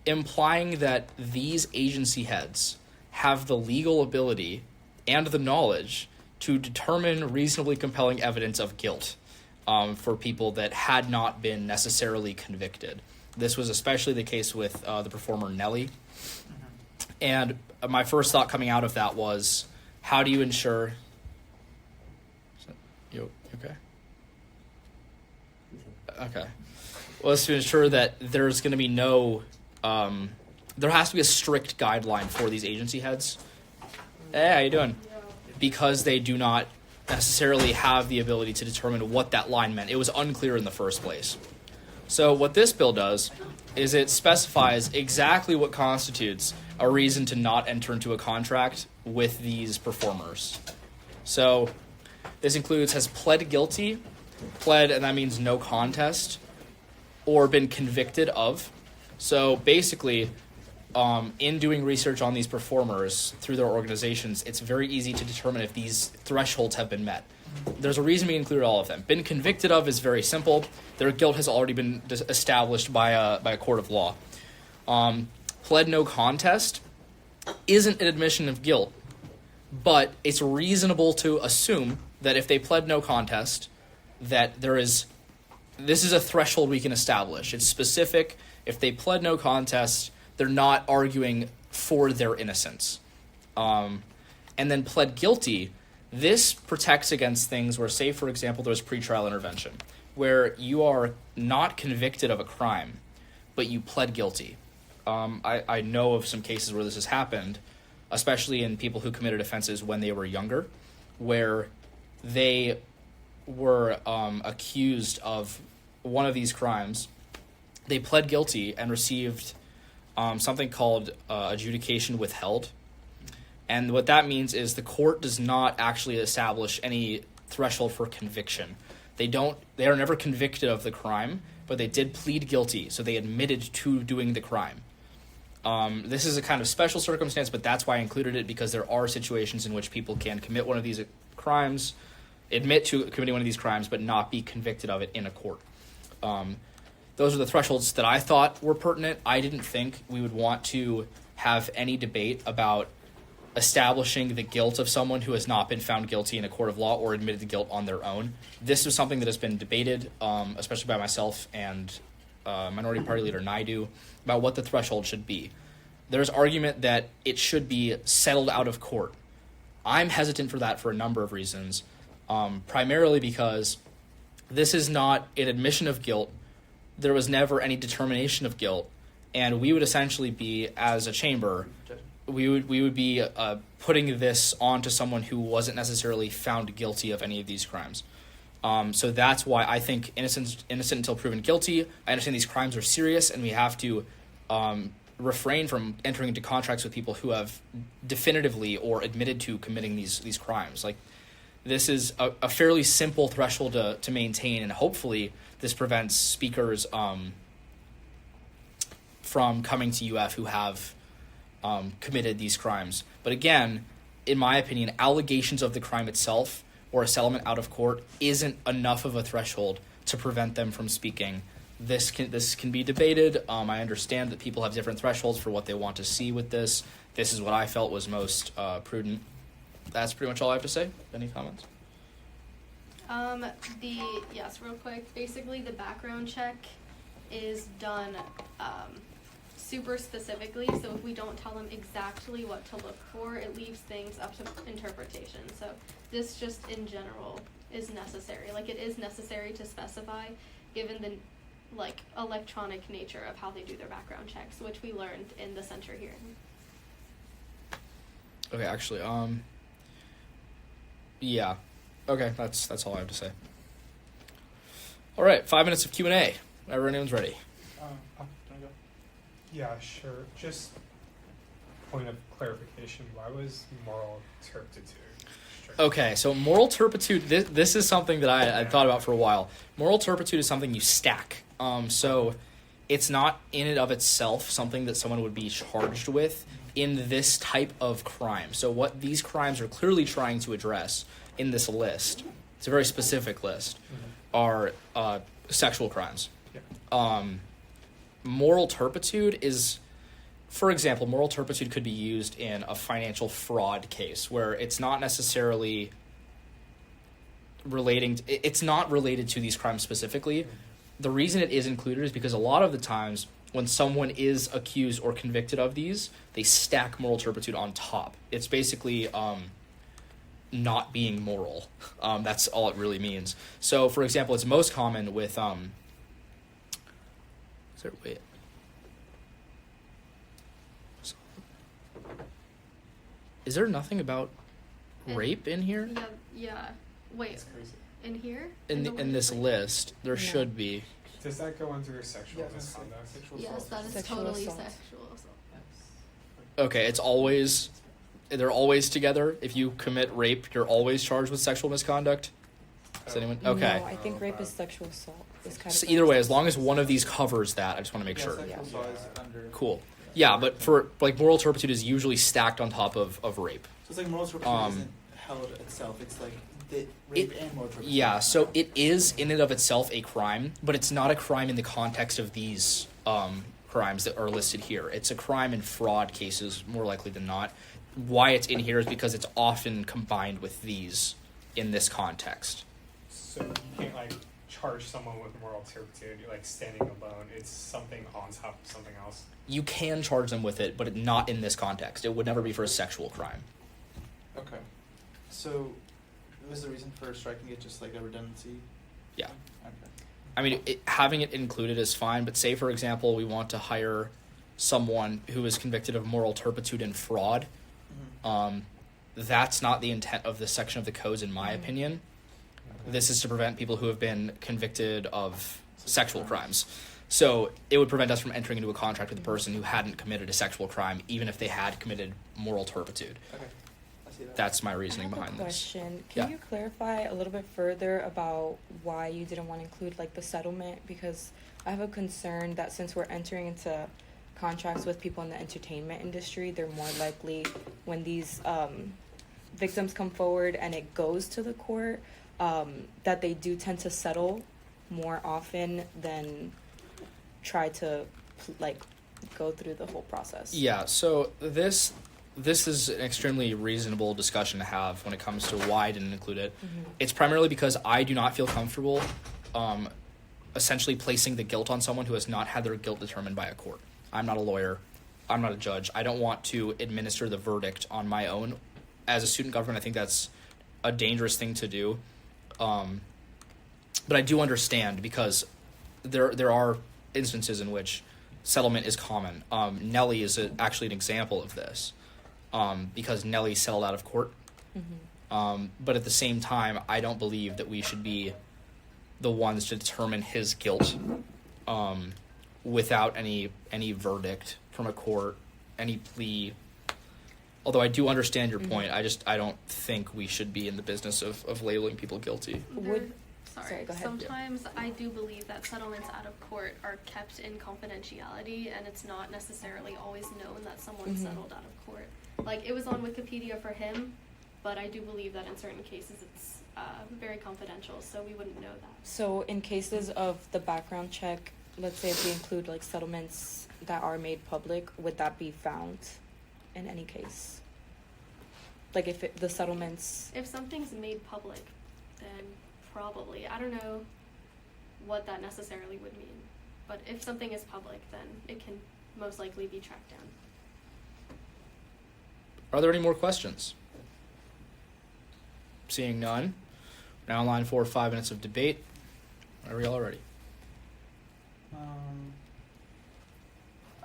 implying that these agency heads have the legal ability and the knowledge to determine reasonably compelling evidence of guilt for people that had not been necessarily convicted. This was especially the case with the performer Nelly. And my first thought coming out of that was, how do you ensure... You okay? Okay. Well, it's to ensure that there's going to be no... there has to be a strict guideline for these agency heads. Hey, how you doing? Because they do not necessarily have the ability to determine what that line meant. It was unclear in the first place. So what this bill does is it specifies exactly what constitutes a reason to not enter into a contract with these performers. So this includes has pled guilty, and that means no contest, or been convicted of. So basically, in doing research on these performers through their organizations, it's very easy to determine if these thresholds have been met. There's a reason we included all of them. Been convicted of is very simple. Their guilt has already been established by a court of law. Pled no contest isn't an admission of guilt, but it's reasonable to assume that if they pled no contest, that this is a threshold we can establish. It's specific. If they pled no contest, they're not arguing for their innocence. And then pled guilty, this protects against things where, say, for example, there's pretrial intervention, where you are not convicted of a crime, but you pled guilty. I know of some cases where this has happened, especially in people who committed offenses when they were younger, where they were accused of one of these crimes. They pled guilty and received something called adjudication withheld. And what that means is the court does not actually establish any threshold for conviction. They are never convicted of the crime, but they did plead guilty, so they admitted to doing the crime. This is a kind of special circumstance, but that's why I included it, because there are situations in which people can commit one of these crimes, admit to committing one of these crimes, but not be convicted of it in a court. those are the thresholds that I thought were pertinent. I didn't think we would want to have any debate about establishing the guilt of someone who has not been found guilty in a court of law or admitted to guilt on their own. This is something that has been debated, especially by myself and Minority Party Leader Naidu, about what the threshold should be. There's argument that it should be settled out of court. I'm hesitant for that for a number of reasons, primarily because this is not an admission of guilt. There was never any determination of guilt, and we would essentially be, as a chamber, we would be putting this onto someone who wasn't necessarily found guilty of any of these crimes. So that's why I think innocent until proven guilty. I understand these crimes are serious, and we have to refrain from entering into contracts with people who have definitively or admitted to committing these crimes. Like, this is a fairly simple threshold to maintain, and hopefully this prevents speakers from coming to UF who have committed these crimes. But again, in my opinion, allegations of the crime itself or a settlement out of court isn't enough of a threshold to prevent them from speaking. This can be debated. I understand that people have different thresholds for what they want to see with this. This is what I felt was most prudent. That's pretty much all I have to say. Any comments? Yes, real quick. Basically, the background check is done super specifically, so if we don't tell them exactly what to look for, it leaves things up to interpretation. So this just in general is necessary. Like, it is necessary to specify, given the electronic nature of how they do their background checks, which we learned in the censure hearing. Okay, actually, yeah. Okay, that's all I have to say. All right, 5 minutes of Q&A. Everyone's ready. Can I go? Yeah, sure. Just point of clarification. Why was moral turpitude? Okay, so moral turpitude, this is something that I thought about for a while. Moral turpitude is something you stack. So it's not in and of itself something that someone would be charged with in this type of crime. So what these crimes are clearly trying to address in this list, it's a very specific list, are sexual crimes. Yeah. Moral turpitude is, for example, moral turpitude could be used in a financial fraud case where it's not necessarily it's not related to these crimes specifically. The reason it is included is because a lot of the times when someone is accused or convicted of these, they stack moral turpitude on top. It's basically not being moral. That's all it really means. So, for example, it's most common with Is there nothing about rape in here? Yeah. Wait. That's crazy. In here? In this list, there should be. Does that go under sexual misconduct? Yes, that is Sexual totally assault. sexual assault. Okay, they're always together. If you commit rape, you're always charged with sexual misconduct. Does anyone? Okay. No, I think rape is sexual assault. It's kind So of either way, as long as one of these covers that, I just want to make sure. Sexual assault is under. Cool. Yeah, but for moral turpitude is usually stacked on top of rape. So it's like moral turpitude isn't held itself. It's like the rape and moral turpitude. Yeah, so it is in and of itself a crime, but it's not a crime in the context of these crimes that are listed here. It's a crime in fraud cases, more likely than not. Why it's in here is because it's often combined with these in this context. So you can't charge someone with moral turpitude, standing alone. It's something on top of something else. You can charge them with it, but not in this context. It would never be for a sexual crime. Okay. So, was the reason for striking it just a redundancy? Yeah. Okay. I mean, having it included is fine, but say, for example, we want to hire someone who is convicted of moral turpitude and fraud. Mm-hmm. That's not the intent of this section of the codes, in my opinion. This is to prevent people who have been convicted of sexual crimes. So it would prevent us from entering into a contract with a person who hadn't committed a sexual crime, even if they had committed moral turpitude. Okay. I see that. That's my reasoning I have behind a this. question. Can Yeah. you clarify a little bit further about why you didn't want to include the settlement? Because I have a concern that since we're entering into contracts with people in the entertainment industry, they're more likely when these victims come forward and it goes to the court, that they do tend to settle more often than try to like go through the whole process. Yeah, so this is an extremely reasonable discussion to have when it comes to why I didn't include it. It's primarily because I do not feel comfortable essentially placing the guilt on someone who has not had their guilt determined by a court. I'm not a lawyer. I'm not a judge. I don't want to administer the verdict on my own. As a student government, I think that's a dangerous thing to do. But I do understand because there are instances in which settlement is common. Nellie is actually an example of this because Nellie settled out of court. But at the same time, I don't believe that we should be the ones to determine his guilt without any verdict from a court, any plea. Although I do understand your point, I don't think we should be in the business of labeling people guilty. Sorry, go ahead. sometimes I do believe that settlements out of court are kept in confidentiality, and it's not necessarily always known that someone settled out of court. Like, it was on Wikipedia for him, but I do believe that in certain cases it's very confidential, so we wouldn't know that. So in cases of the background check, let's say if we include like settlements that are made public, would that be found in any case? Like if the settlements... If something's made public, then probably. I don't know what that necessarily would mean, but if something is public, then it can most likely be tracked down. Are there any more questions? Seeing none. Now in line 4 or 5 minutes of debate. Whenever y'all are ready.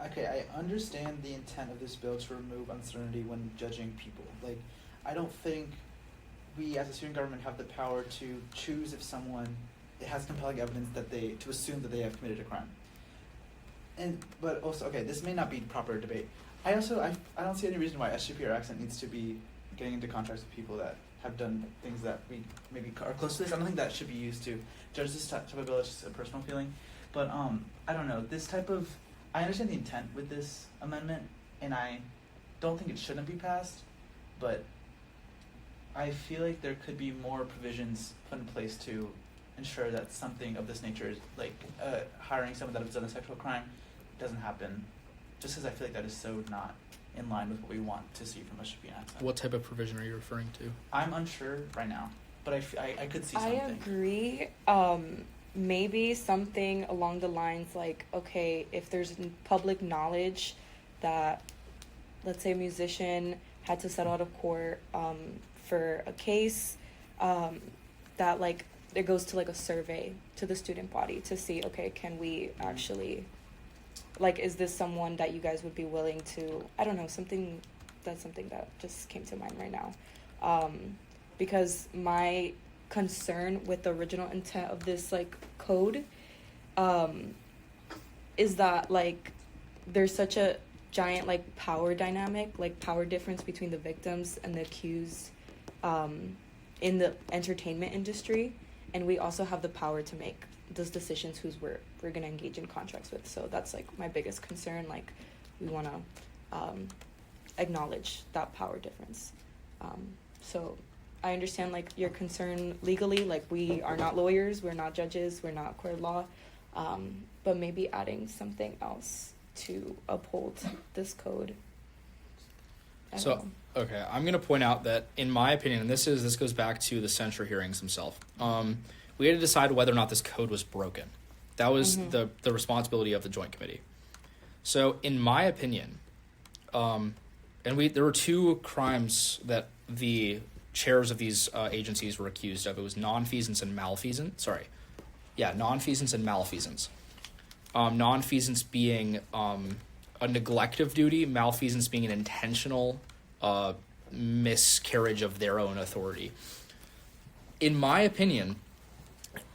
Okay, I understand the intent of this bill to remove uncertainty when judging people. Like, I don't think we as a student government have the power to choose if someone has compelling evidence to assume that they have committed a crime. But also, okay, this may not be proper debate. I don't see any reason why SGP or accent needs to be getting into contracts with people that have done things that we maybe are close to this. I don't think that should be used to judge this type of bill. It's just a personal feeling. But I don't know, I understand the intent with this amendment, and I don't think it shouldn't be passed, but I feel like there could be more provisions put in place to ensure that something of this nature, like hiring someone that has done a sexual crime, doesn't happen, just because I feel like that is so not in line with what we want to see from SGP and accent. What type of provision are you referring to? I'm unsure right now, but I could see something. I agree. Maybe something along the lines like, okay, if there's public knowledge that, let's say a musician had to settle out of court for a case, that like it goes to like a survey to the student body to see, okay, can we actually, like, is this someone that you guys would be willing to, I don't know, something that just came to mind right now. Because my concern with the original intent of this like code is that like there's such a giant like power dynamic, like power difference between the victims and the accused in the entertainment industry, and we also have the power to make those decisions who's we're going to engage in contracts with. So that's like my biggest concern. Like we want to acknowledge that power difference. So I understand like your concern legally, like we are not lawyers, we're not judges, we're not court of law, but maybe adding something else to uphold this code. So, okay, I'm going to point out that in my opinion, and this goes back to the censure hearings themselves, we had to decide whether or not this code was broken. That was the responsibility of the Joint Committee. So in my opinion, there were two crimes that the chairs of these agencies were accused of. It was nonfeasance and malfeasance. Nonfeasance and malfeasance. Nonfeasance being a neglect of duty, malfeasance being an intentional miscarriage of their own authority. In my opinion,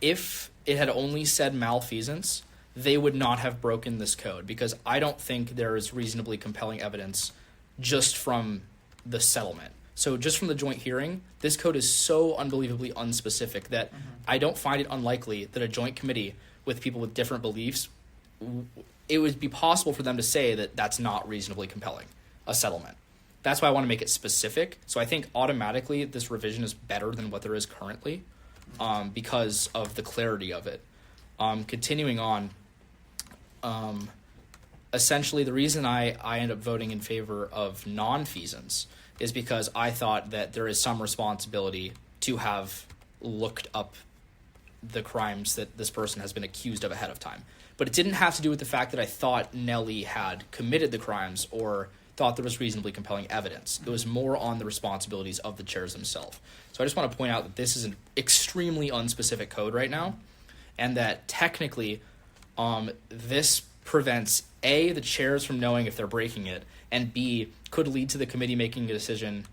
if it had only said malfeasance, they would not have broken this code, because I don't think there is reasonably compelling evidence just from the settlement. So just from the joint hearing, this code is so unbelievably unspecific that I don't find it unlikely that a joint committee with people with different beliefs, it would be possible for them to say that that's not reasonably compelling, a settlement. That's why I want to make it specific. So I think automatically this revision is better than what there is currently because of the clarity of it. Continuing on, essentially the reason I end up voting in favor of non-feasance is because I thought that there is some responsibility to have looked up the crimes that this person has been accused of ahead of time. But it didn't have to do with the fact that I thought Nellie had committed the crimes or thought there was reasonably compelling evidence. It was more on the responsibilities of the chairs themselves. So I just want to point out that this is an extremely unspecific code right now, and that technically this prevents A, the chairs from knowing if they're breaking it, and B, could lead to the committee making a decision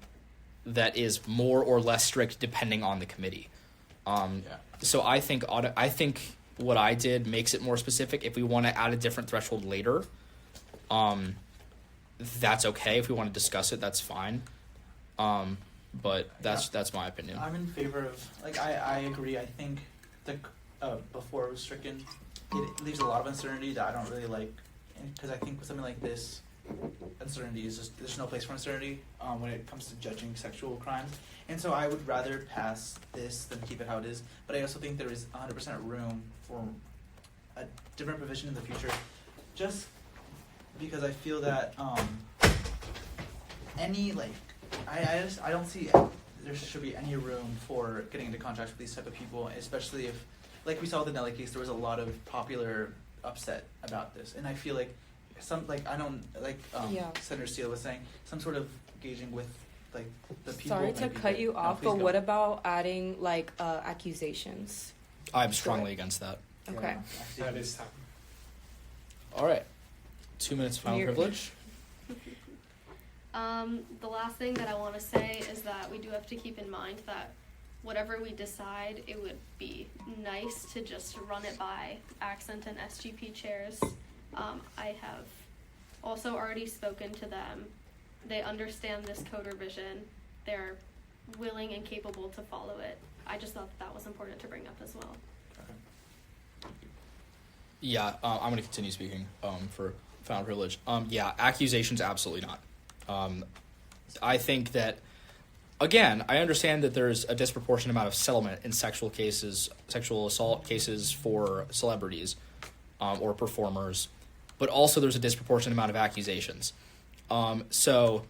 that is more or less strict depending on the committee. So I think what I did makes it more specific. If we want to add a different threshold later, that's okay. If we want to discuss it, that's fine. But that's my opinion. I'm in favor of, like, I agree. I think the before it was stricken, it leaves a lot of uncertainty that I don't really like, because I think with something like this, uncertainty is just, there's no place for uncertainty when it comes to judging sexual crimes. And so I would rather pass this than keep it how it is. But I also think there is 100% room for a different provision in the future, just because I feel that any, like, I don't see there should be any room for getting into contracts with these type of people, especially if, like we saw with the Nelly case, there was a lot of popular upset about this, and I feel like Senator Steele was saying, some sort of gauging with like the people. Sorry to cut you off, but what about adding like accusations? I'm strongly against that. Okay. That is time. All right, 2 minutes of final privilege. The last thing that I want to say is that we do have to keep in mind that whatever we decide, it would be nice to just run it by Accent and SGP chairs. I have also already spoken to them. They understand this code revision. They're willing and capable to follow it. I just thought that was important to bring up as well. Yeah, I'm going to continue speaking for final privilege. Yeah, accusations, absolutely not. I think that, again, I understand that there's a disproportionate amount of settlement in sexual assault cases for celebrities or performers, but also there's a disproportionate amount of accusations. So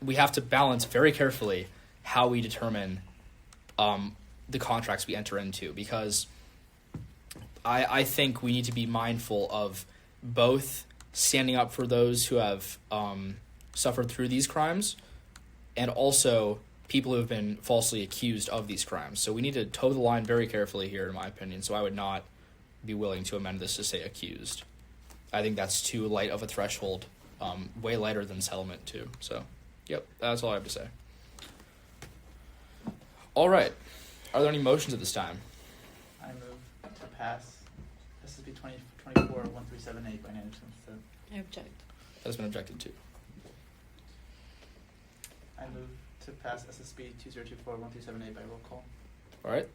we have to balance very carefully how we determine the contracts we enter into, because I think we need to be mindful of both standing up for those who have suffered through these crimes and also people who have been falsely accused of these crimes. So we need to toe the line very carefully here, in my opinion. So I would not be willing to amend this to say accused. I think that's too light of a threshold, way lighter than settlement too. So, yep, that's all I have to say. All right. Are there any motions at this time? I move to pass SSB 2024-1378 by unanimous consent. I object. That has been objected to. I move to pass SSB 2024-1378 by roll call. All right.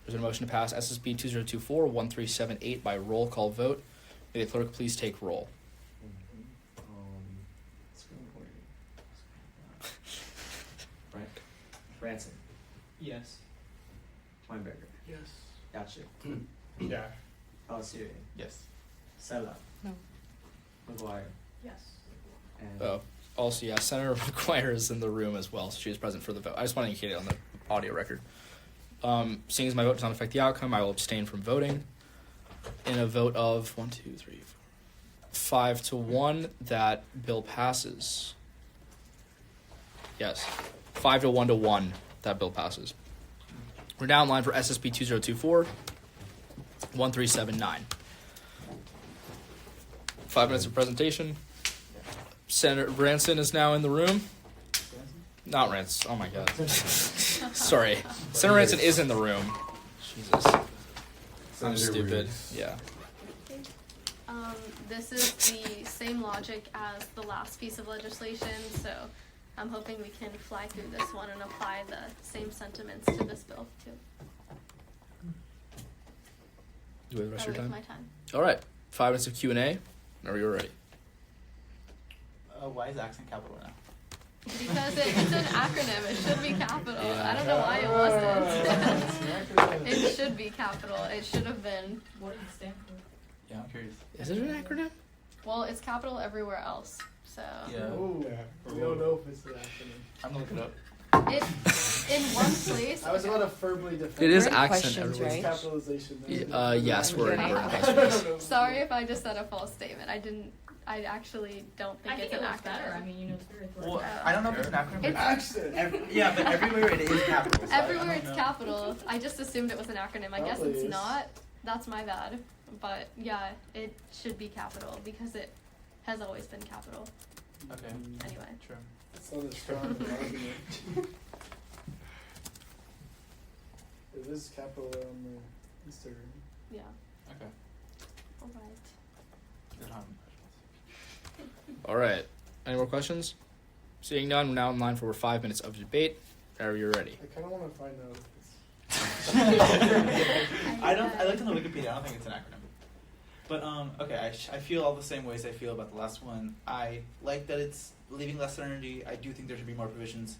There's been a motion to pass SSB 2024-1378 by roll call vote. May the clerk please take roll. Branson, Yes. Weinberger, Yes. Yachik, Yeah. Palasiri, Yes. Sella, No. McGuire, Yes. and Also, yeah, Senator McGuire is in the room as well, so she is present for the vote. I just want to indicate it on the audio record. Seeing as my vote does not affect the outcome, I will abstain from voting. In a vote of 5 to 1, that bill passes. Yes, 5 to 1 to 1, that bill passes. We're now in line for SSB 2024-1379. 5 minutes of presentation. Senator Branson is now in the room. Not Ranson. Oh my God. Sorry. Senator Ranson is in the room. Jesus. I'm stupid. Yeah. This is the same logic as the last piece of legislation, so I'm hoping we can fly through this one and apply the same sentiments to this bill too. Do we have the rest of your time? My time. All right. 5 minutes of Q&A. Whenever you're ready. Why is accent capital now? Because it's an acronym. It should be capital. Yeah. I don't know why it wasn't. It should be capital. It should have been. What does it stand for? Yeah, I'm curious. Is it an acronym? Well, it's capital everywhere else, so. Yeah. Ooh, Yeah. we don't know if it's the acronym. I'm gonna look it up. It, in one place. I was about to firmly defend It is We're in accent questions, everywhere. right? capitalization. Yes, we're in. Okay. We're in I questions. don't know. Sorry if I just said a false statement. I actually don't think I think it's it an looks acronym. better. I mean, you know, it's very Well, I don't know if it's an acronym. But Accent. yeah, but everywhere it is capital. So I Everywhere don't it's know. capital. I just assumed it was an acronym. I guess Probably it's is. not. That's my bad. But yeah, it should be capital because it has always been capital. Okay. Anyway. True. It's not as strong an argument. It is capital on the Instagram. Yeah. Okay. All right. Good on. All right. Any more questions? Seeing none, we're now in line for 5 minutes of debate. Are you ready? I kind of want to find out if I looked on the Wikipedia. I don't think it's an acronym. But okay. I feel all the same ways I feel about the last one. I like that it's leaving less energy. I do think there should be more provisions.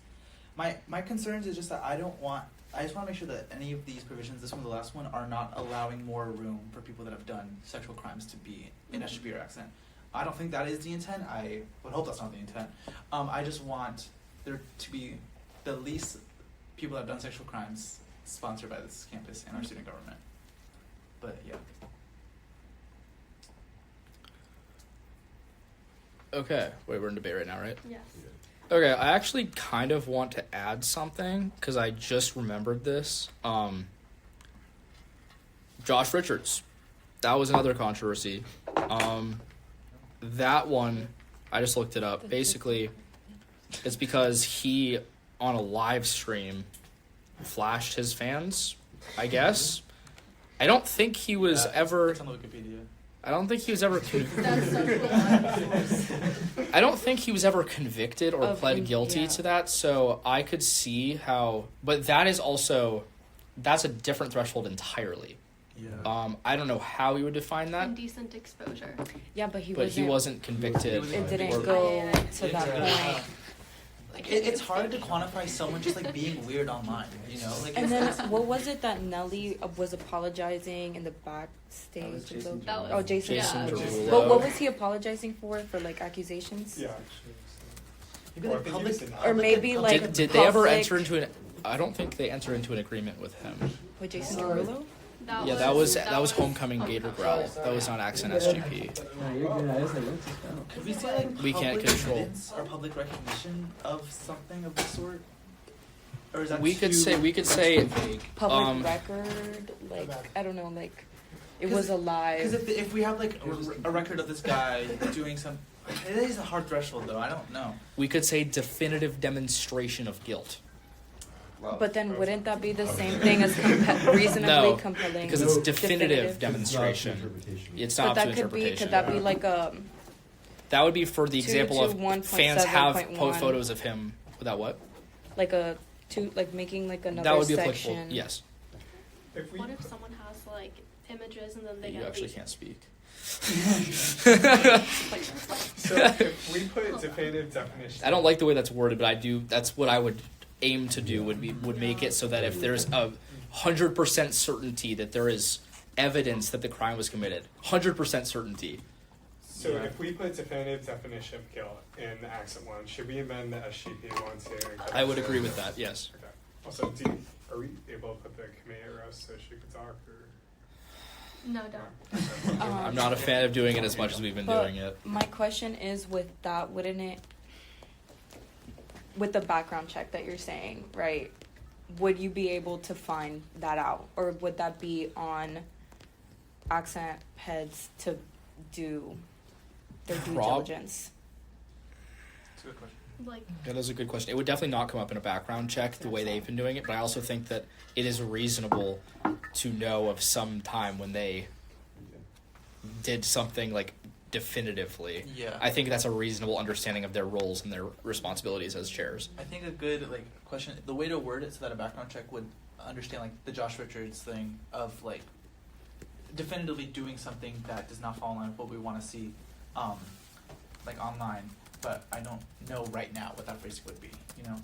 My concerns is just that I just want to make sure that any of these provisions, this one and the last one, are not allowing more room for people that have done sexual crimes to be in a severe accident. I don't think that is the intent. I would hope that's not the intent. I just want there to be the least people that have done sexual crimes sponsored by this campus and our student government. But yeah. Okay. Wait, we're in debate right now, right? Yes. Okay, I actually kind of want to add something because I just remembered this. Josh Richards, that was another controversy. That one, I just looked it up. Basically, it's because he, on a live stream, flashed his fans, I guess. I don't think he was ever... It's on the Wikipedia. I don't think he was ever... That's so cool. I don't think he was ever convicted or Of pled in- guilty yeah. to that, so I could see how... But that is also... That's a different threshold entirely. Yeah. I don't know how he would define that, Indecent exposure. Yeah, but he but he wasn't convicted. It didn't or- go to It's, that point. It's hard to quantify someone just like being weird online, you know? Like, And then what was it that Nelly was apologizing in the backstage? Jason of the- That was- oh, Jason. Jason Yeah. Derulo. But what was he apologizing for like accusations? Yeah. maybe Or like I think he public, was denied. Or maybe like Did they ever public- enter into an... I don't think they entered into an agreement with him. with Jason Derulo? Yeah, that was Homecoming Gator Growl. That was not Accent SGP. No, you're good. I was like, what's this about? could we say like We can't public control. evidence or public recognition of something of the sort? Or is that We could too say vague? Public record? Like, I don't know, like, it was alive. Because if we have like a record of this guy doing some, it is a hard threshold though. I don't know. We could say definitive demonstration of guilt. But then wouldn't that be the same thing as reasonably No, compelling? because it's definitive demonstration. It's not But up to that could be, interpretation. could that be like a, That would be for the example of 221.7.1. fans have photos of him without what? like a, two, like making like another That would be section? applicable. Yes. If we What if someone has like images and then they You get actually leaked? can't speak. so if we put definitive definition, I don't like the way that's worded, but I do. That's what I would aim to do. Would make it so that if there's a 100% certainty that there is evidence that the crime was committed, 100% certainty. So if we put definitive definition of guilt in the accent one, should we amend the SGP one to? I would agree with that. Yes. Okay. Also, are we able to put the committee at rest so she could talk? Or? No, don't. I'm not a fan of doing it as much as we've been But doing it. My question is, with that, wouldn't it, with the background check that you're saying, right? Would you be able to find that out, or would that be on accent heads to do their due diligence? That's a good question. Like, That is a good question. It would definitely not come up in a background check the way they've been doing it, but I also think that it is reasonable to know of some time when they did something like definitively. Yeah. I think that's a reasonable understanding of their roles and their responsibilities as chairs. I think a good like question, the way to word it so that a background check would understand like the Josh Richards thing of like definitively doing something that does not fall in line with what we want to see, like online. But I don't know right now what that phrase would be. You know.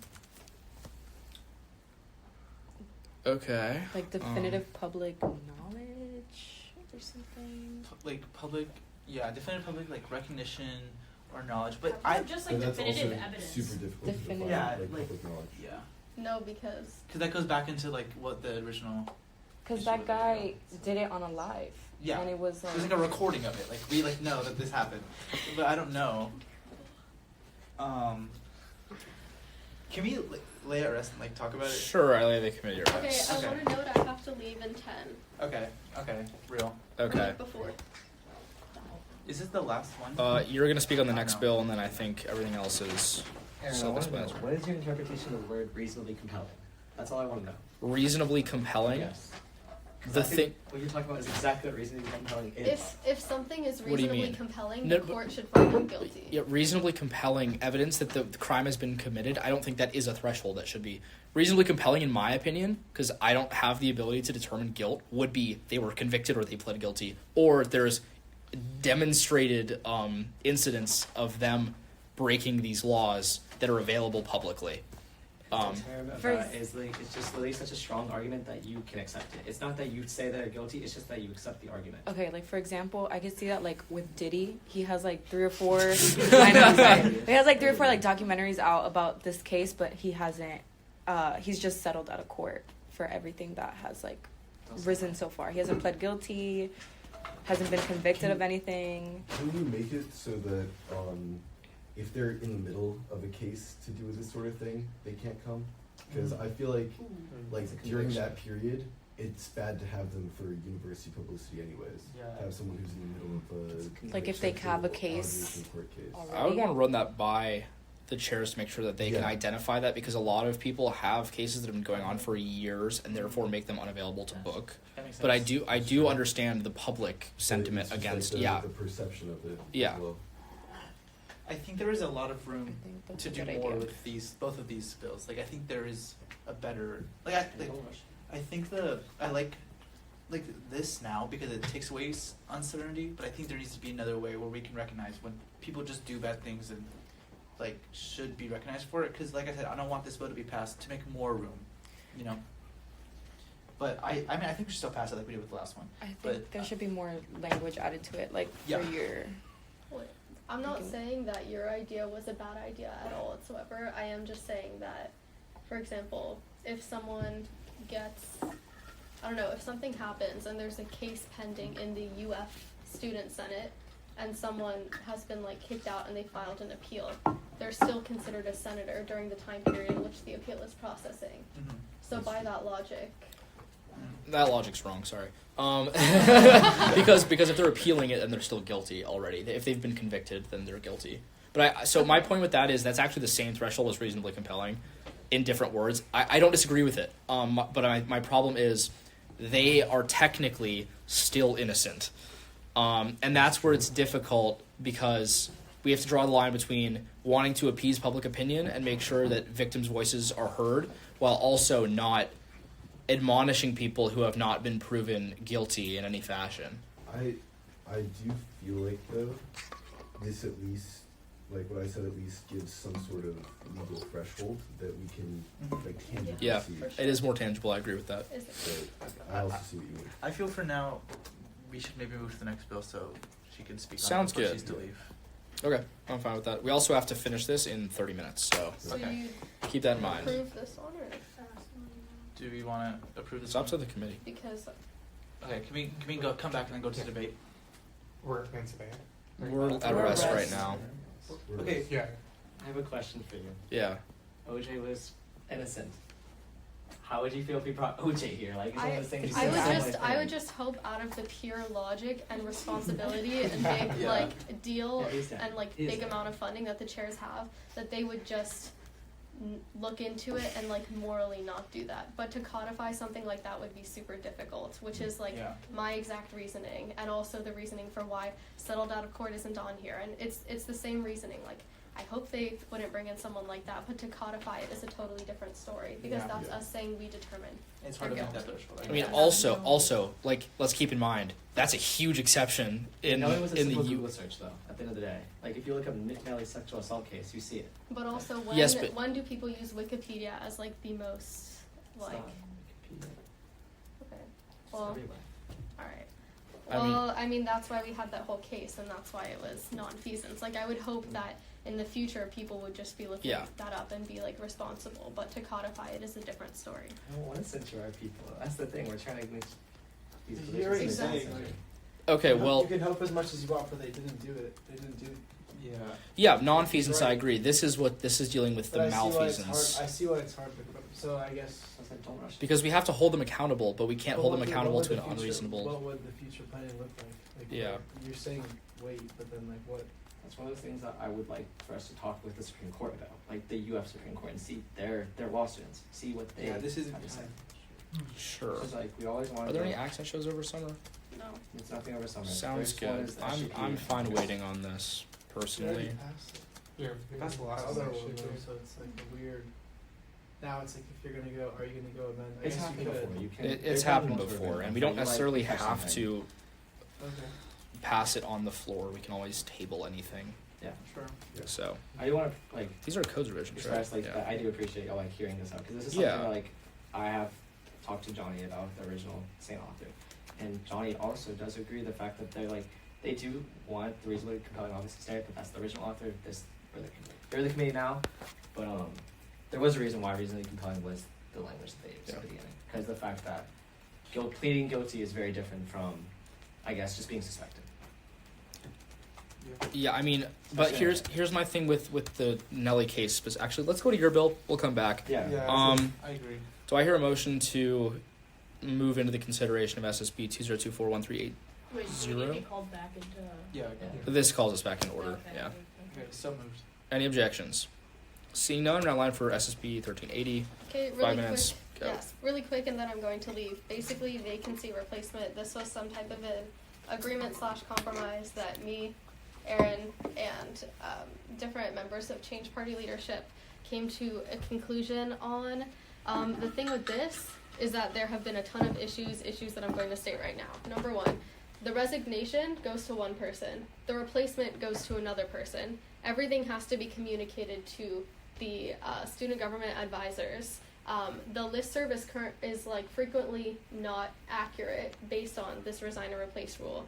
Okay. Like definitive public knowledge? There's something. definitive public like recognition or knowledge. But just But like that's definitive also evidence. super difficult to Definitive. define, Yeah, like like- public knowledge. yeah, No, because because that goes back into like what the original. Because issue that with guy did it on a live. Yeah. And it was There's like a recording of it. Like we like know that this happened, but I don't know. Can we lay it at rest and like talk about it? Sure, I lay the committee to okay, rest. I Okay. want to note I have to leave in 10. Okay. Real. Okay. Before. Is this the last one? You're gonna speak on the I next know. bill, and then I think everything else is Aaron, I want to know, self-explanatory. what is your interpretation of the word reasonably compelling? That's all I want to know. Reasonably compelling. Yes. 'Cause The I think thing. what you're talking about is exactly what reasonably compelling is. If something is What do you reasonably mean? compelling, No, the but- court should find him guilty. Yeah, reasonably compelling evidence that the crime has been committed. I don't think that is a threshold that should be reasonably compelling, in my opinion, because I don't have the ability to determine guilt. Would be they were convicted or they pled guilty, or there's demonstrated incidents of them breaking these laws that are available publicly. The term of For that is like, it's just literally such a strong argument that you can accept it. It's not that you say they're guilty, it's just that you accept the argument. Okay, like for example, I could see that like with Diddy, he has like 3 or 4. I know, sorry. He has like 3 or 4 like documentaries out about this case, but he hasn't. He's just settled out of court for everything that has like risen so far. He hasn't pled guilty, hasn't been convicted of anything. Can you make it so that if they're in the middle of a case to do with this sort of thing, they can't come? Because I feel like It's a during conviction. that period, it's bad to have them for university publicity anyways. Yeah. To have someone who's in the middle of a Like if they have a case allegation court case. already. I would want to run that by the chairs to make sure that they can Yeah. identify that, because a lot of people have cases that have been going on for years and therefore make them unavailable to book. That makes But I sense. do understand the public sentiment It's just against like the perception of it. Yeah. As well. I think there is a lot of room I think that's to a do good more idea. with both of these bills. Like I think there is a better I think I like this now because it takes away uncertainty. But I think there needs to be another way where we can recognize when people just do bad things and like should be recognized for it. Because like I said, I don't want this bill to be passed to make more room, you know. But I mean I think we should still pass it like we did with the last one. I think But, there should be more language added to it, like Yeah. for your. I'm not Okay. saying that your idea was a bad idea at all whatsoever. I am just saying that, for example, if someone gets, I don't know, if something happens and there's a case pending in the UF Student Senate and someone has been like kicked out and they filed an appeal, they're still considered a senator during the time period in which the appeal is processing. Mm-hmm. So by that logic, That logic's wrong. Sorry. Because if they're appealing it, then they're still guilty already. If they've been convicted, then they're guilty. But so my point with that is that's actually the same threshold as reasonably compelling, in different words. I don't disagree with it. But my problem is they are technically still innocent, and that's where it's difficult because we have to draw the line between wanting to appease public opinion and make sure that victims' voices are heard, while also not admonishing people who have not been proven guilty in any fashion. I do feel like though this at least, like what I said, at least gives some sort of legal threshold that we can like tangibly Yeah, see. for sure. it is more tangible. I agree with that. is But I also see what you mean. I feel for now we should maybe move to the next bill so she can speak on Sounds it before good. she's to leave. Okay, I'm fine with that. We also have to finish this in 30 minutes, so so Okay. you keep that in mind. approve this one or Do we want to approve this? It's up to the committee. because Okay, can we go come back and then go to debate? We're in debate. We're at rest right now. Okay. Yeah. I have a question for you. Yeah. OJ was innocent. How would you feel if we brought OJ here? Like, it's one of those things you I say, would "I'm just like, I would just hope out of the pure logic and responsibility and big Yeah. like deal Yeah, he's done. and like He's big done. amount of funding that the chairs have, that they would just look into it and like morally not do that. But to codify something like that would be super difficult, which is like Yeah. my exact reasoning and also the reasoning for why settled out of court isn't on here. And it's the same reasoning. Like I hope they wouldn't bring in someone like that, but to codify it is a totally different story because Yeah. that's Yeah. us saying we determine. It's hard to There make you that threshold. I mean, Yeah. also, like, let's keep in mind that's a huge exception in No, it was a in the simple U. Google search, though. At the end of the day, like if you look up Nick Nelly's sexual assault case, you see it. But also, when Yes, but- when do people use Wikipedia as like the most It's like? not on Wikipedia. Okay, It's well, everywhere. all right. I mean, that's why we had that whole case, and that's why it was non-feasance. Like, I would hope that in the future people would just be looking that up and be, like, responsible, but to codify it is a different story. I don't want to censure our people. That's the thing. We're trying to make these You're already positions Exactly. saying, like, Okay, you know, well, you can hope as much as you want, but they didn't do it. They didn't do. Yeah. yeah, non-feasance, I Right. agree. This is dealing with the But I see why it's malfeasance. hard. I see why it's hard. So I guess. I said, don't rush. Because we have to hold them accountable, but we can't But hold what them would- accountable what to would an the future- unreasonable. What would the future planning look like? Like Yeah. You're saying wait, but then like what? That's one of those things that I would like for us to talk with the Supreme Court about, like the UF Supreme Court, and see their law students, see what they Yeah, this isn't have to say. Sure. Because like we always want Are to. there any accent shows over summer? No. It's nothing over summer. Sounds First one good. is the I'm SGP. fine waiting on this You already personally. passed it. Yeah, that's the last Other one. one, so it's like a weird. Now it's like if you're gonna go, are you gonna go amend? I It's guess happened you could. before. You can. It's there's happened nothing more to before, prevent and we them don't from, like, necessarily pushing have things. to Okay. pass it on the floor. We can always table anything. Yeah. Sure. So I do want to like these are codes revisions, right? express like Yeah. that I do appreciate y'all like hearing this out because this is something Yeah. that, like I have talked to Johnny about the original same author, and Johnny also does agree the fact that they're like they do want the reasonably compelling obviously standard, but that's the original author. They're the committee now, but there was a reason why reasonably compelling was the language that they used at the beginning, because the fact that pleading guilty is very different from, I guess, just being suspected. Yeah, I mean, but here's my thing with the Nelly case. Actually, let's go to your bill. We'll come back. Yeah. I agree. Do I hear a motion to move into the consideration of SSB 2024138? Wait, do we need to be called back into? Yeah. This calls us back in order. Okay, Yeah. Okay, so moved. Any objections? Seeing none, now line for SSB 1380. Okay, really 5 minutes. quick. Go. Yes, really quick, and then I'm going to leave. Basically, vacancy replacement. This was some type of an agreement/compromise that me, Aaron, and different members of Change Party leadership came to a conclusion on. The thing with this is that there have been a ton of issues that I'm going to state right now. Number one, the resignation goes to one person. The replacement goes to another person. Everything has to be communicated to the student government advisors. The listserv is like frequently not accurate based on this resign or replace rule.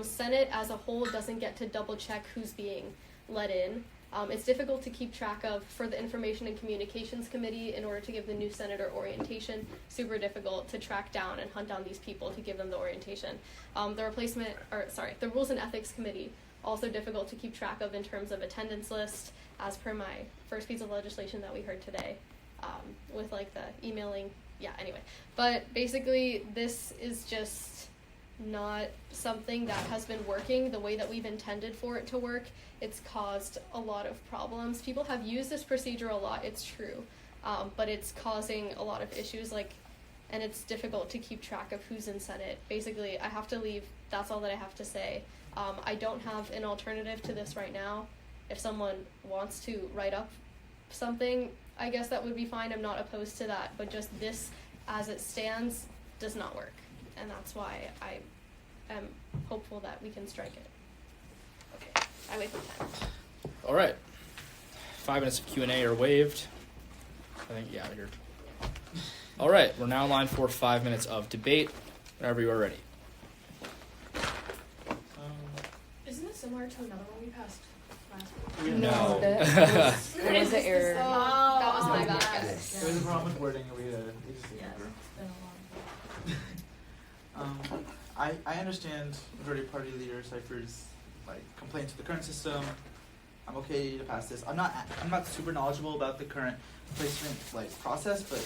Senate as a whole doesn't get to double check who's being let in. It's difficult to keep track of for the Information and Communications Committee in order to give the new senator orientation. Super difficult to track down and hunt down these people to give them the orientation. The Rules and Ethics Committee, also difficult to keep track of in terms of attendance list, as per my first piece of legislation that we heard today, with like the emailing. Yeah, anyway. But basically, this is just not something that has been working the way that we've intended for it to work. It's caused a lot of problems. People have used this procedure a lot, it's true, but it's causing a lot of issues, and it's difficult to keep track of who's in Senate. Basically, I have to leave. That's all that I have to say. I don't have an alternative to this right now. If someone wants to write up something, I guess that would be fine. I'm not opposed to that, but just this as it stands does not work. And that's why I am hopeful that we can strike it. Okay, I wait for time. All right. 5 minutes of Q&A are waived. I think, yeah, you're... All right, we're now in line for 5 minutes of debate. Whenever you are ready. Isn't it similar to another one we passed last week? No. There was an Is this error. the same? That was my bad, yes. guys. There was a problem with wording, and we just didn't Yes, remember. it's been a long. I understand majority party leader Cypher's like complaints with the current system. I'm okay to pass this. I'm not super knowledgeable about the current placement process, but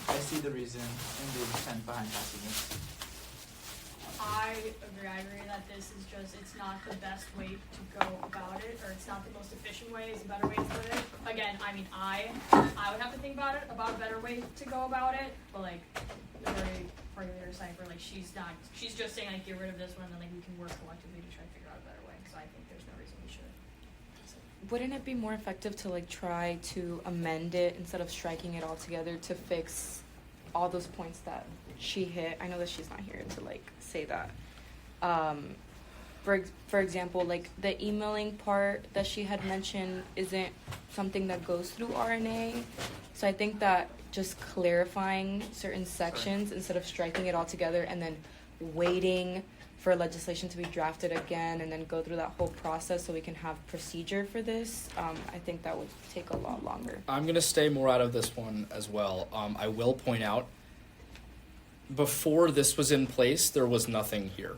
I see the reason and the intent behind passing this. I agree that this is it's not the best way to go about it, or it's not the most efficient way, is a better way to put it. Again, I mean, I would have to think about a better way to go about it, but the very party leader Cypher, she's just saying, get rid of this one, and then we can work collectively to try to figure out a better way, so I think there's no reason we should. Wouldn't it be more effective to try to amend it instead of striking it all together to fix all those points that she hit? I know that she's not here to say that. For example, the emailing part that she had mentioned isn't something that goes through RNA. So I think that just clarifying certain sections instead of striking it all together and then waiting for legislation to be drafted again and then go through that whole process so we can have procedure for this, I think that would take a lot longer. I'm going to stay more out of this one as well. I will point out, before this was in place, there was nothing here.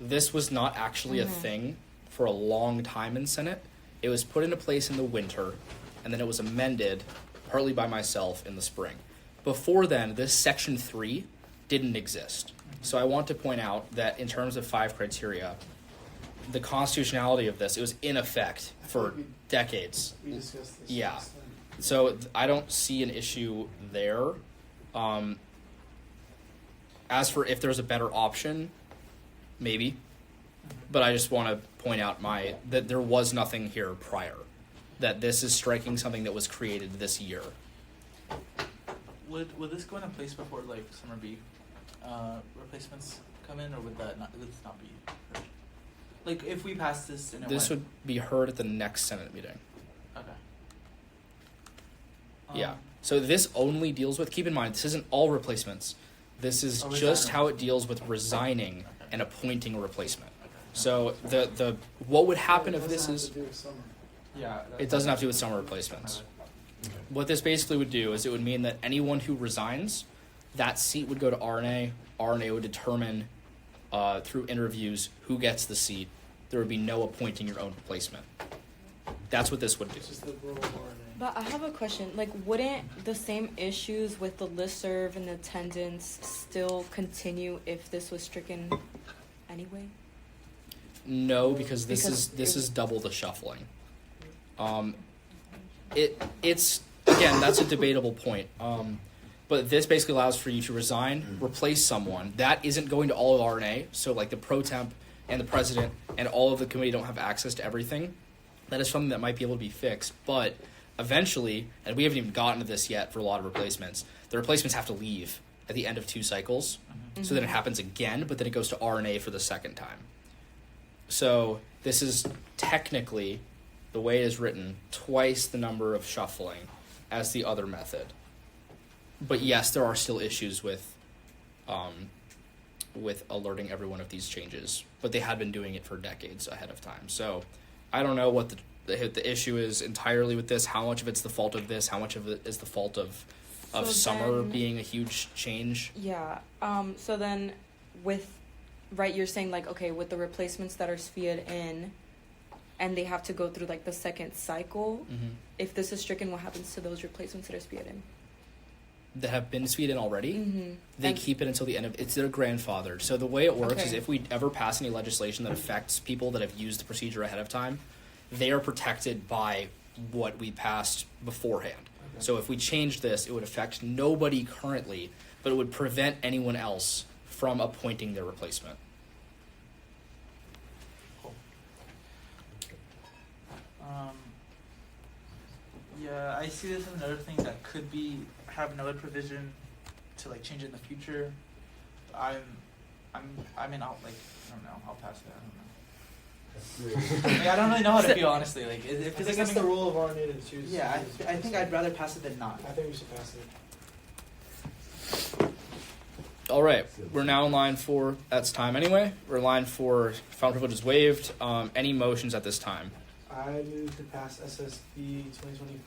This was not actually a thing for a long time in Senate. It was put into place in the winter, and then it was amended partly by myself in the spring. Before then, this Section 3 didn't exist. So I want to point out that in terms of 5 criteria, the constitutionality of this, it was in effect for decades. We discussed this. Yeah. last time. So I don't see an issue there. As for if there's a better option, maybe. But I just want to point out that there was nothing here prior. That this is striking something that was created this year. Would this go into place before like summer B replacements come in, or would this not be heard? Like if we pass this and it This went, would be heard at the next Senate meeting. okay. Yeah. So this only deals with, keep in mind, this isn't all replacements. This is Oh, just resign. how it deals with resigning Okay. and appointing a replacement. Okay. So the what would happen if It this doesn't is, have to do with summer. Yeah. it doesn't have to do with summer replacements. What this basically would do is it would mean that anyone who resigns, that seat would go to RNA. RNA would determine through interviews who gets the seat. There would be no appointing your own replacement. That's what this would do. It's just the rule of RNA. But I have a question. Like, wouldn't the same issues with the listserv and the attendance still continue if this was stricken anyway? No, because this Because is double the shuffling. It's again, that's a debatable point. But this basically allows for you to resign, replace someone. That isn't going to all of RNA. So like the pro temp and the president and all of the committee don't have access to everything. That is something that might be able to be fixed. But eventually, and we haven't even gotten to this yet for a lot of replacements, the replacements have to leave at the end of 2 cycles. So then it happens again, but then it goes to RNA for the second time. So this is technically, the way it is written, twice the number of shuffling as the other method. But yes, there are still issues with alerting everyone of these changes. But they had been doing it for decades ahead of time. So I don't know what the issue is entirely with this. How much of it's the fault of this? How much of it is the fault of So summer then- being a huge change? Yeah. So then, you're saying like, okay, with the replacements that are sphered in, and they have to go through like the second cycle. Mm-hmm. If this is stricken, what happens to those replacements that are sphered in? That have been Sweden already, Mm-hmm. they And- keep it until the end of it's their grandfathered. So the way it works is Okay. if we ever pass any legislation that affects people that have used the procedure ahead of time, they are protected by what we passed beforehand. Okay. So if we change this, it would affect nobody currently, but it would prevent anyone else from appointing their replacement. Yeah, I see this as another thing that could have another provision to like change it in the future. I mean, I'll pass it. I don't know. Like, I don't really know how to feel honestly. Like, if I it's think like that's the something. rule of RNA to choose. Yeah, I think I'd rather pass it than not. I think we should pass it. All right, we're now in line 4. That's time anyway. We're in line 4. Final privilege is waived. Any motions at this time? I move to pass SSB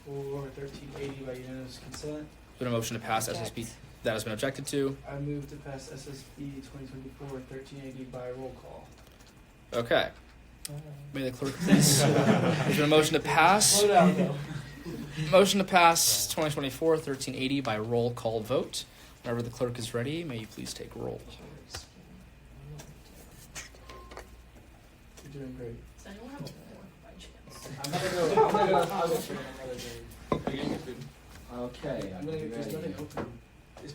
2024-1380 by unanimous consent. Been a motion to pass SSB Object. that has been objected to. I move to pass SSB 2024-1380 by roll call. Okay. May the clerk please. There's been a motion to pass. Slow down though. Motion to pass 2024-1380 by roll call vote. Whenever the clerk is ready, may you please take roll. You're doing great. Does anyone have a fork by chance? I'm gonna go I'll go through another day. Are you getting food? Okay. I'm gonna get, there's nothing open. Is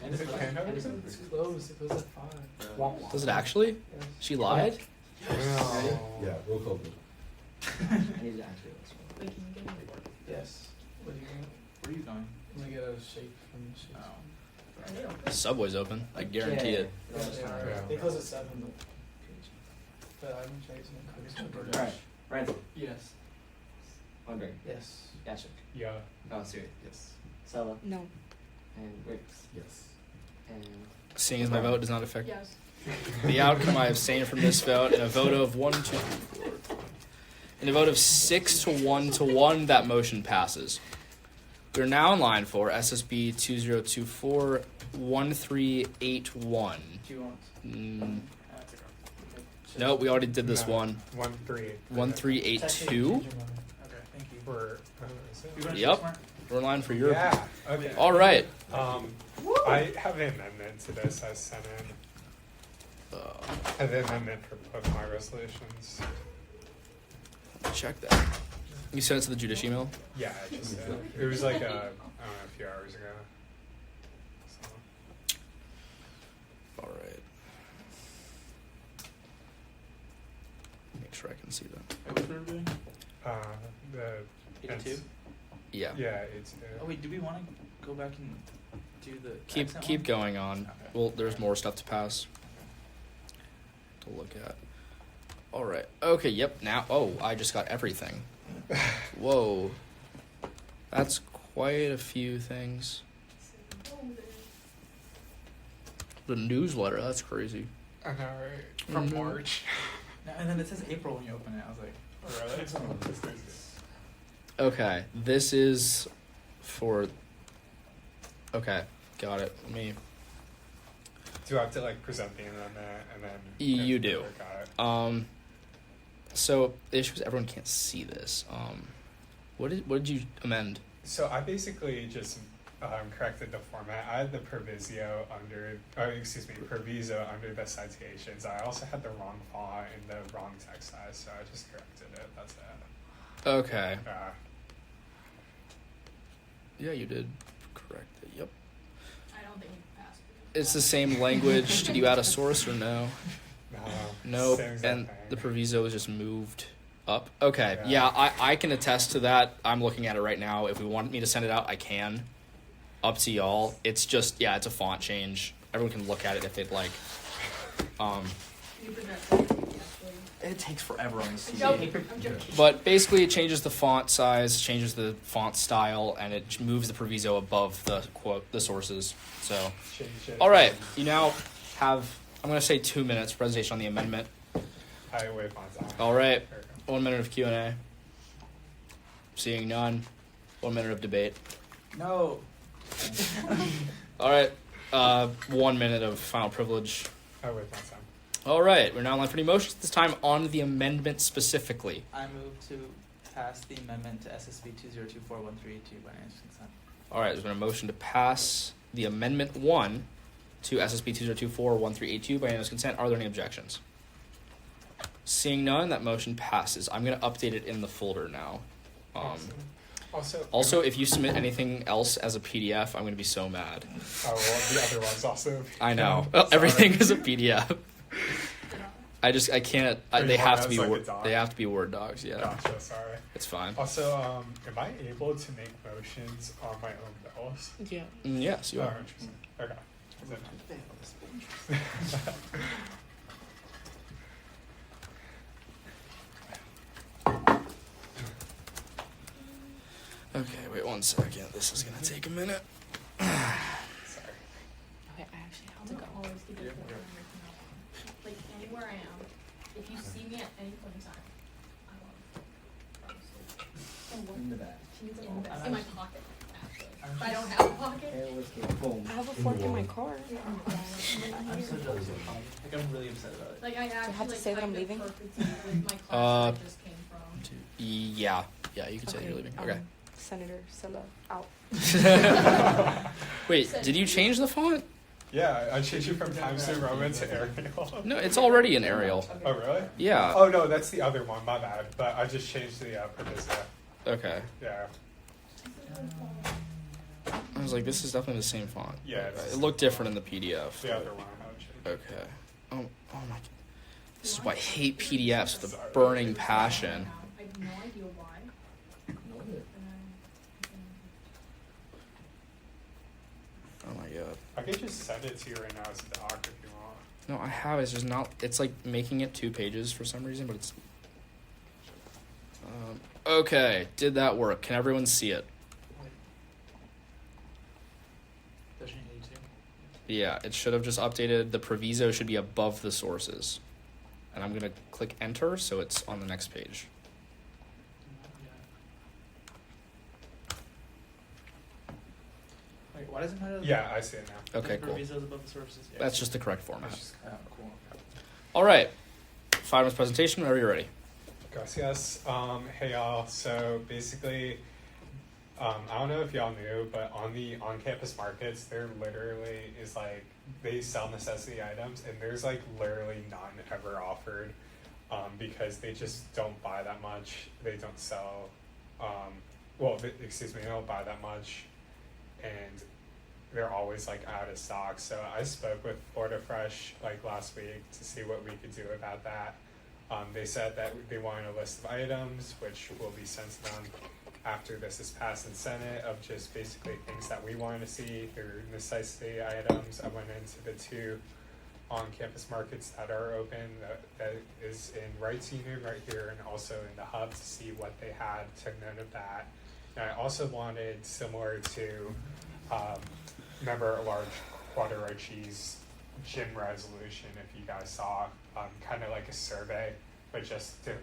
It's closed. It closed at 5. Does it actually? Yes. She lied? Yeah, roll call vote. I need to activate this one. Wait, can you give me a fork? Yes. What are you going? Where are you going? I'm gonna get a shake from the shake. Oh. Are they open? Subway's open. I guarantee it. Yeah, they close at 7. But I'm trying to cookies. Alright, Randy, Yes. Andre, Yes. Yashik, Yeah. Siri, Yes. Sela, No. and Riggs, Yes. and Seeing as my vote does not affect. Yes. The outcome, I abstain from this vote. In a vote of 1, 2, 3, 4. In a vote of 6 to 1 to 1, that motion passes. We're now in line for SSB 2024 1381. Do you want? No, we already did this one. 1-3. 1382. Okay, thank you. For is it? You wanna Yep. check smart? We're in line for your. Yeah. Okay. All right. I have an amendment to this. I sent in an amendment for both my resolutions. Check that. You sent it to the Judicial email? Yeah, I just did. It was like a few hours ago. So. All right. Make sure I can see that. Wait, what are we doing? The 82? Yeah. Yeah, it's. Oh wait, do we want to go back and do the Keep accent one? going on. Okay. Well, there's more stuff to pass. To look at. All right. Okay. Yep. Now. Oh, I just got everything. Whoa. That's quite a few things. The newsletter. That's crazy. I know, right? From Mhm. March. No, and then it says April when you open it. I was like, Oh, really? Okay. This is for. Okay. Got it. Let me. Do I have to like present the amendment and then? You do. Got it. So the issue is everyone can't see this. What did you amend? So I basically just corrected the format. I had the proviso under the citations. I also had the wrong font and the wrong text size, so I just corrected it. That's it. Okay. Yeah. Yeah, you did correct it. Yep. I don't think you passed. It's the same language. Did you add a source or no? No. Same exact And thing. the proviso is just moved up. Okay. Yeah. Yeah, I can attest to that. I'm looking at it right now. If we want me to send it out, I can. Up to y'all. It's just it's a font change. Everyone can look at it if they'd like. You present it, actually. it takes forever on the I'm CD. joking. I'm joking. But basically, it changes the font size, changes the font style, and it moves the proviso above the quote, the sources. So, Change it. all right, you now have, I'm going to say 2 minutes presentation on the amendment. I wait on time. All right, There we go. 1 minute of Q&A. Seeing none, 1 minute of debate. No. All right, 1 minute of final privilege. I wait on time. All right, we're now in line for any motions, this time on the amendment specifically. I move to pass the amendment to SSB 2024-1382 by unanimous consent. All right, there's been a motion to pass the amendment 1 to SSB 2024-1382 by unanimous consent. Are there any objections? Seeing none, that motion passes. I'm going to update it in the folder now. Also, if you submit anything else as a PDF, I'm going to be so mad. Oh, well, the other one's also. I know. Sorry. Everything is a PDF. I can't. Or They you have want to be. it as, like, a Word, doc? they have to be Word docs. Yeah, Gotcha, sorry. it's fine. Also, am I able to make motions on my own bills? Yeah. Yes, you Oh, are. interesting. Okay. Is it- Okay, wait 1 second. This is going to take a minute. Sorry. Okay, I actually have I'm to gonna go. always keep it like anywhere I am. If you see me at any point in time, I will. Honestly. In the back. In my pocket, actually. If I don't have a pocket. Boom. I have a fork in my car. I'm so jealous of you. Like, I'm really upset about it. Like I actually have to say that I'm timed it leaving? perfectly with my class that I just came from. Yeah, you can say you're leaving. Okay. Senator Silla out. Wait, did you change the font? Yeah, I changed it from Times New Roman to Arial. No, it's already in Arial. Oh, really? Yeah. Oh, no, that's the other one, my bad. But I just changed the proviso. Okay. Yeah. I was like, this is definitely the same font. Yeah, it's- It looked different in the PDF. The other one I haven't changed. Okay. Oh my. This is why I hate PDFs with a burning passion. I have no idea why. Oh my god. I could just send it to you right now as a doc if you want. No, I have. It's just not. It's like making it 2 pages for some reason, but it's. Okay, did that work? Can everyone see it? Yeah, it should have just updated. The proviso should be above the sources. And I'm going to click enter so it's on the next page. Wait, why doesn't it matter? Yeah, I see it now. Okay, The cool. provisos above the sources. Yeah. That's just the correct format. Oh, cool. All right. 5 minutes presentation whenever you're ready. Gracias. Hey y'all. So basically, I don't know if y'all knew, but on the on-campus markets, there literally is like, they sell necessity items, and there's like literally none ever offered, because they just don't buy that much. They don't sell, they don't buy that much, and they're always like out of stock. So I spoke with Florida Fresh like last week to see what we could do about that. They said that they wanted a list of items, which will be sent to them after this is passed in Senate, of just basically things that we wanted to see. They're necessity items. I went into the 2 on-campus markets that are open, that is in Wrights Union right here, and also in the hub, to see what they had. Took note of that. And I also wanted, similar to, remember a large quadro cheese gym resolution, if you guys saw, kind of like a survey, but just to,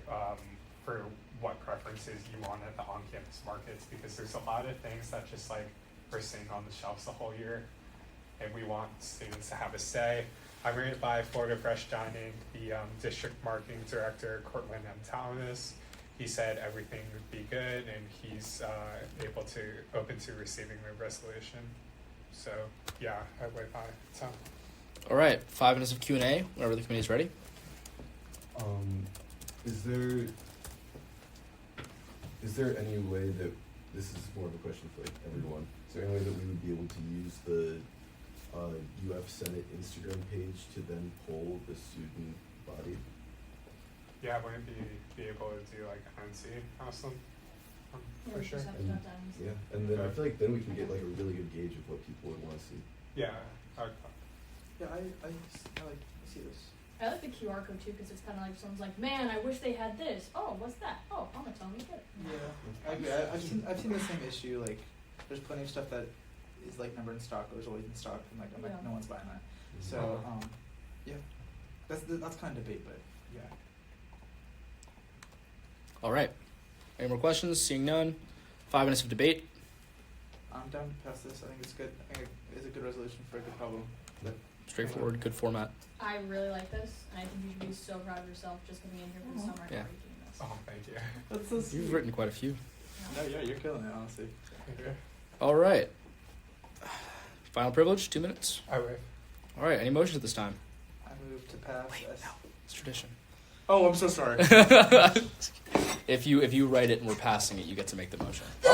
for what preferences you want at the on-campus markets, because there's a lot of things that just like we're seeing on the shelves the whole year, and we want students to have a say. I ran it by Florida Fresh Dining, the district marketing director, Cortland M. Thomas. He said everything would be good, and he's open to receiving the resolution. So yeah, I went by. So. All right. 5 minutes of Q&A whenever the committee is ready. Is there any way that, this is more of a question for like everyone, is there any way that we would be able to use the UF Senate Instagram page to then poll the student body? Yeah, wouldn't be able to do like NC awesome? For sure. Yeah, and then I feel like then we can get like a really good gauge of what people would want to see. Yeah. Yeah, I like see this. I like the QR code too, because it's kind of like someone's like, man, I wish they had this. Oh, what's that? Oh, I'm gonna tell them to get it. Yeah, I agree. I've seen the same issue. Like, there's plenty of stuff that is like never in stock or is always in stock, and like I'm like, no one's buying that. So yeah, that's kind of debate, but yeah. All right. Any more questions? Seeing none. 5 minutes of debate. I'm down to pass this. I think it's good. I think it's a good resolution for a good problem. Straightforward, good format. I really like this, and I think you should be so proud of yourself just coming in here for the summer and Yeah. already doing this. Oh, thank you. That's so sweet. You've written quite a few. No, yeah, you're killing it, honestly. All right. Final privilege, 2 minutes. I wait. All right. Any motions at this time? I move to pass. It's tradition. Oh, I'm so sorry. If you write it and we're passing it, you get to make the motion. I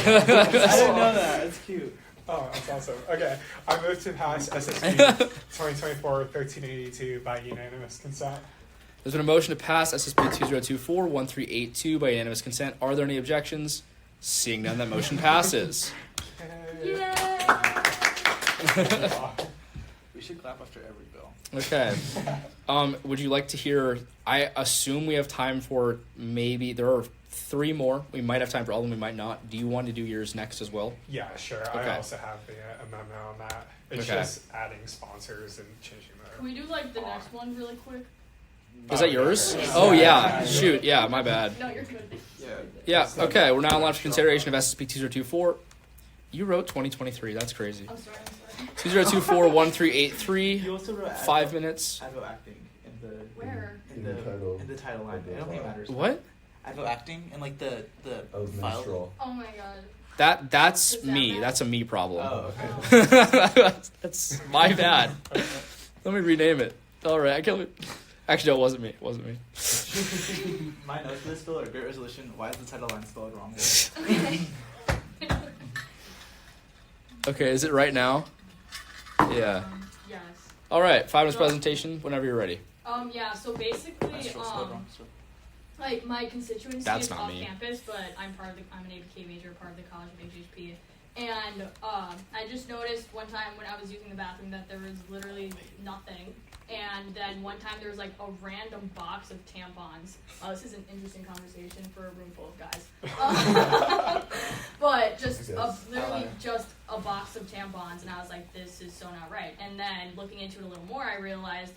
didn't know that. It's cute. Oh, that's awesome. Okay, I move to pass SSB 2024-1382 by unanimous consent. There's been a motion to pass SSB 2024-1382 by unanimous consent. Are there any objections? Seeing none, that motion passes. Yay! We should clap after every bill. Okay. Would you like to hear? I assume we have time for maybe there are 3 more. We might have time for all of them. We might not. Do you want to do yours next as well? Yeah, sure. Okay. I also have the amendment on that. It's Okay. just adding sponsors and changing Can we do like the next one really quick? Is that yours? Oh yeah. Shoot. Yeah. My bad. No, you're good. Yeah. Okay. We're now allowed for consideration of SSB 2024. You wrote 2023. That's crazy. I'm sorry. 2024-1383. You also wrote 5 minutes. Advo acting in the Where? in the title line. I don't think it matters. What? Advo acting and like the Of file. menstrual. Oh my god. That's Does that me. matter? That's a me problem. Oh, okay. That's my bad. Let me rename it. All right. I can't. Actually, no, it wasn't me. It wasn't me. My notes for this bill are a great resolution. Why is the title line spelled wrong? Okay. Is it right now? Yeah. Yes. All right. 5 minutes presentation. Whenever you're ready. Yeah, so basically, Menstrual spelled wrong. So. like my constituency That's is not off me. campus, but I'm an ABK major, part of the college of HHP. And I just noticed one time when I was using the bathroom that there was literally nothing And then one time there was like a random box of tampons. This is an interesting conversation for a room full of guys. But just literally just a box of tampons, and I was like, this is so not right. And then looking into it a little more, I realized,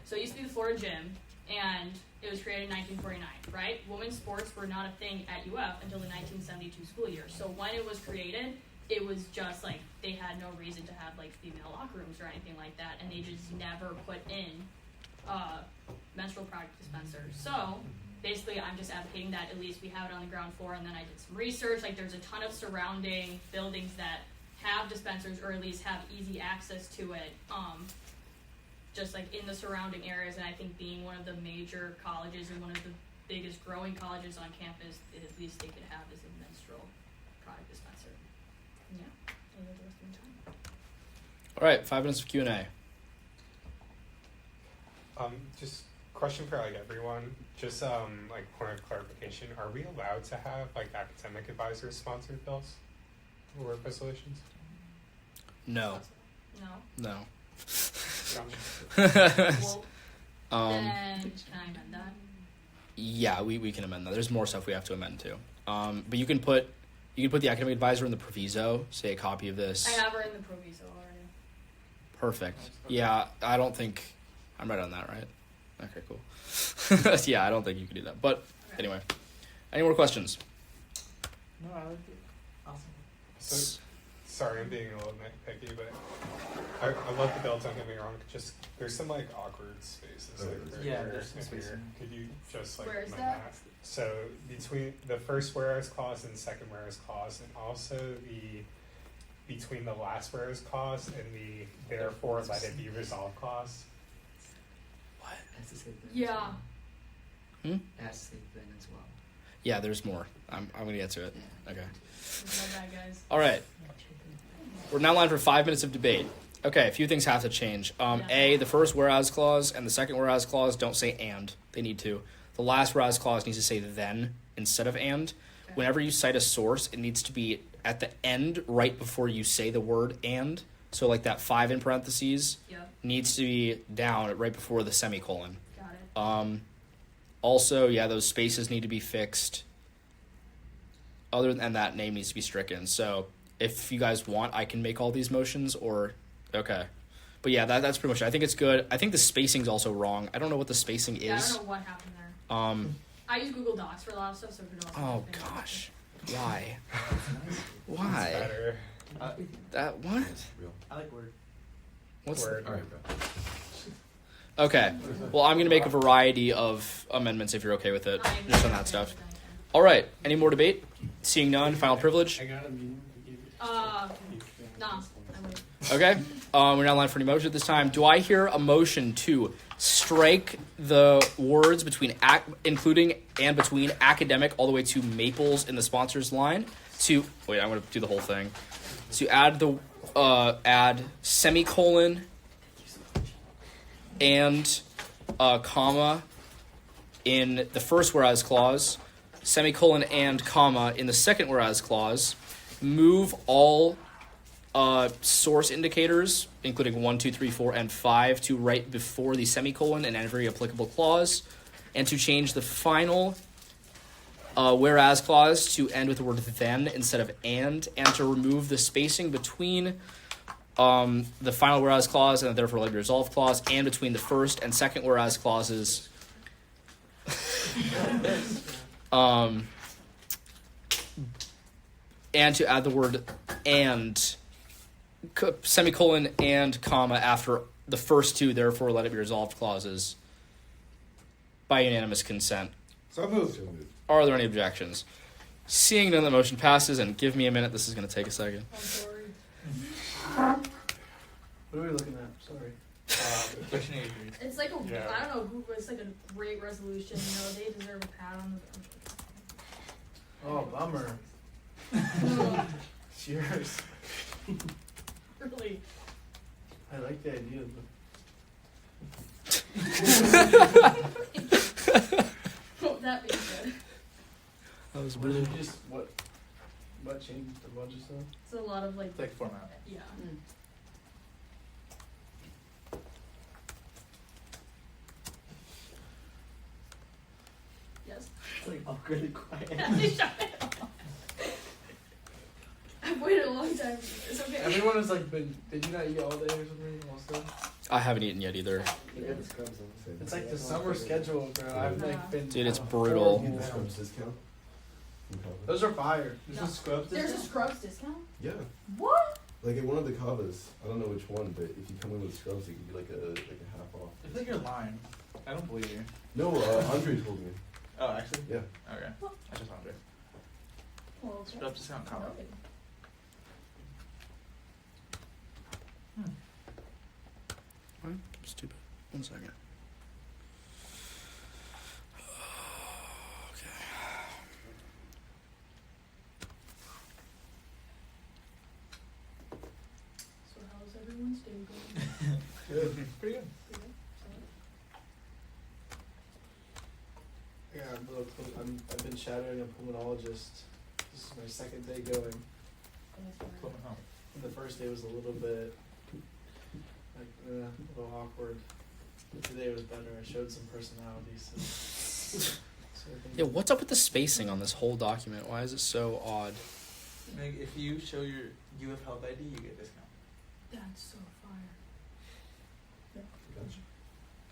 so it used to be the Florida Gym, and it was created in 1949, right? Women's sports were not a thing at UF until the 1972 school year. So when it was created, it was just like they had no reason to have like female locker rooms or anything like that, and they just never put in menstrual product dispensers. So basically, I'm just advocating that at least we have it on the ground floor. And then I did some research. Like there's a ton of surrounding buildings that have dispensers or at least have easy access to it. Just like in the surrounding areas, and I think being one of the major colleges and one of the biggest growing colleges on campus, at least they could have is a menstrual product dispenser. Yeah, I think the rest of my time. All right, 5 minutes of Q&A. Just question for like everyone. Just like point of clarification: are we allowed to have like academic advisors sponsored bills or resolutions? No. No. No. Well, then can I amend that? Yeah, we can amend that. There's more stuff we have to amend too. But you can put the academic advisor in the proviso. Say a copy of this. I have her in the proviso already. Perfect. Yeah, I don't think I'm right on that, right? Okay, cool. Yeah, I don't think you can do that. But anyway, any more questions? No, I like it. Awesome. So, sorry, I'm being a little nitpicky, but I love the bill. Don't get me wrong. Just there's some like awkward spaces. Like, right Yeah, here there's some and space. here. Could you just like Where is amend that? So between the first whereas clause and second whereas clause, and also between the last whereas clause and the therefore let it be resolved clause. That's the same thing. Yeah. That's the same thing as well. Yeah, there's more. I'm gonna get to it. Okay. Love that, guys. All right. We're now lined for 5 minutes of debate. Okay, a few things have to change. A, the first whereas clause and the second whereas clause don't say and. They need to. The last whereas clause needs to say then instead of and. Okay. Whenever you cite a source, it needs to be at the end right before you say the word and. So like that 5 in parentheses Yep. needs to be down right before the semicolon. Got it. Also, yeah, those spaces need to be fixed. Other than that, name needs to be stricken. So if you guys want, I can make all these motions or... Okay. But yeah, that's pretty much it. I think it's good. I think the spacing's also wrong. I don't know what the spacing Yeah, I is. don't know what happened there. I use Google Docs for a lot of stuff, so if it Oh, gosh. Why? It's Why? better. That... What? I like Word. What's... Word. All right, bro. Okay. Well, I'm going to make a variety of amendments if you're okay with it. I am Just on that stuff. All right. Any more debate? Seeing none, final privilege. I got a meeting. Nah, I would. Okay. We're not lined for any motion at this time. Do I hear a motion to strike the words between including and between academic all the way to Maples in the sponsors line? To wait, I'm going to do the whole thing. To add the add semicolon and comma in the first whereas clause, semicolon and comma in the second whereas clause. Move all source indicators, including 1, 2, 3, 4, and 5, to right before the semicolon in every applicable clause, and to change the final whereas clause to end with the word then instead of and to remove the spacing between the final whereas clause and the therefore let be resolved clause, and between the first and second whereas clauses. And to add the word and, semicolon and comma after the first two, therefore let it be resolved clauses by unanimous consent. So moved. Are there any objections? Seeing none, the motion passes, and give me a minute. This is going to take a second. I'm sorry. What are we looking at? Sorry. Question 83. It's like a, Yeah. I don't know, Google, it's like a great resolution, you know, they deserve a pat on the... Oh, bummer. No, Cheers. really. I like the idea. Well, that being said, That was Really? Just what changed the budget stuff? it's a lot of like, It's like format. yeah. process. It's like awkwardly quiet. Shut it off. I've waited a long time to do this, okay? Everyone has like been. Did you not eat all day or something? Also, I haven't eaten yet either. You got the scrubs on. it's like the summer schedule, bro. I've like been. Dude, it's brutal. You get the Scrubs discount from Kava? Those are fire. There's No. no scrubs. There's a discount? Scrubs discount? Yeah. What? Like at one of the Kavas, I don't know which one, but if you come in with Scrubs, it could be like a half off. I think you're lying. I don't believe you. No, Andre told me. Oh, actually? Yeah. Okay. I just wondered. Well, okay. Scrub discount Kava. Noted. What? Stupid. 1 second. Okay. So how's everyone's day going? Good. Pretty good. Yeah, I'm a little close. I've been shadowing a pulmonologist. This is my second day going. Coming home. And the first day was a little bit like a little awkward. But today was better. I showed some personality, so I think Yeah, what's up with the spacing on this whole document? Why is it so odd? Meg, if you show your UF Health ID, you get a discount. That's so fire. Gotcha.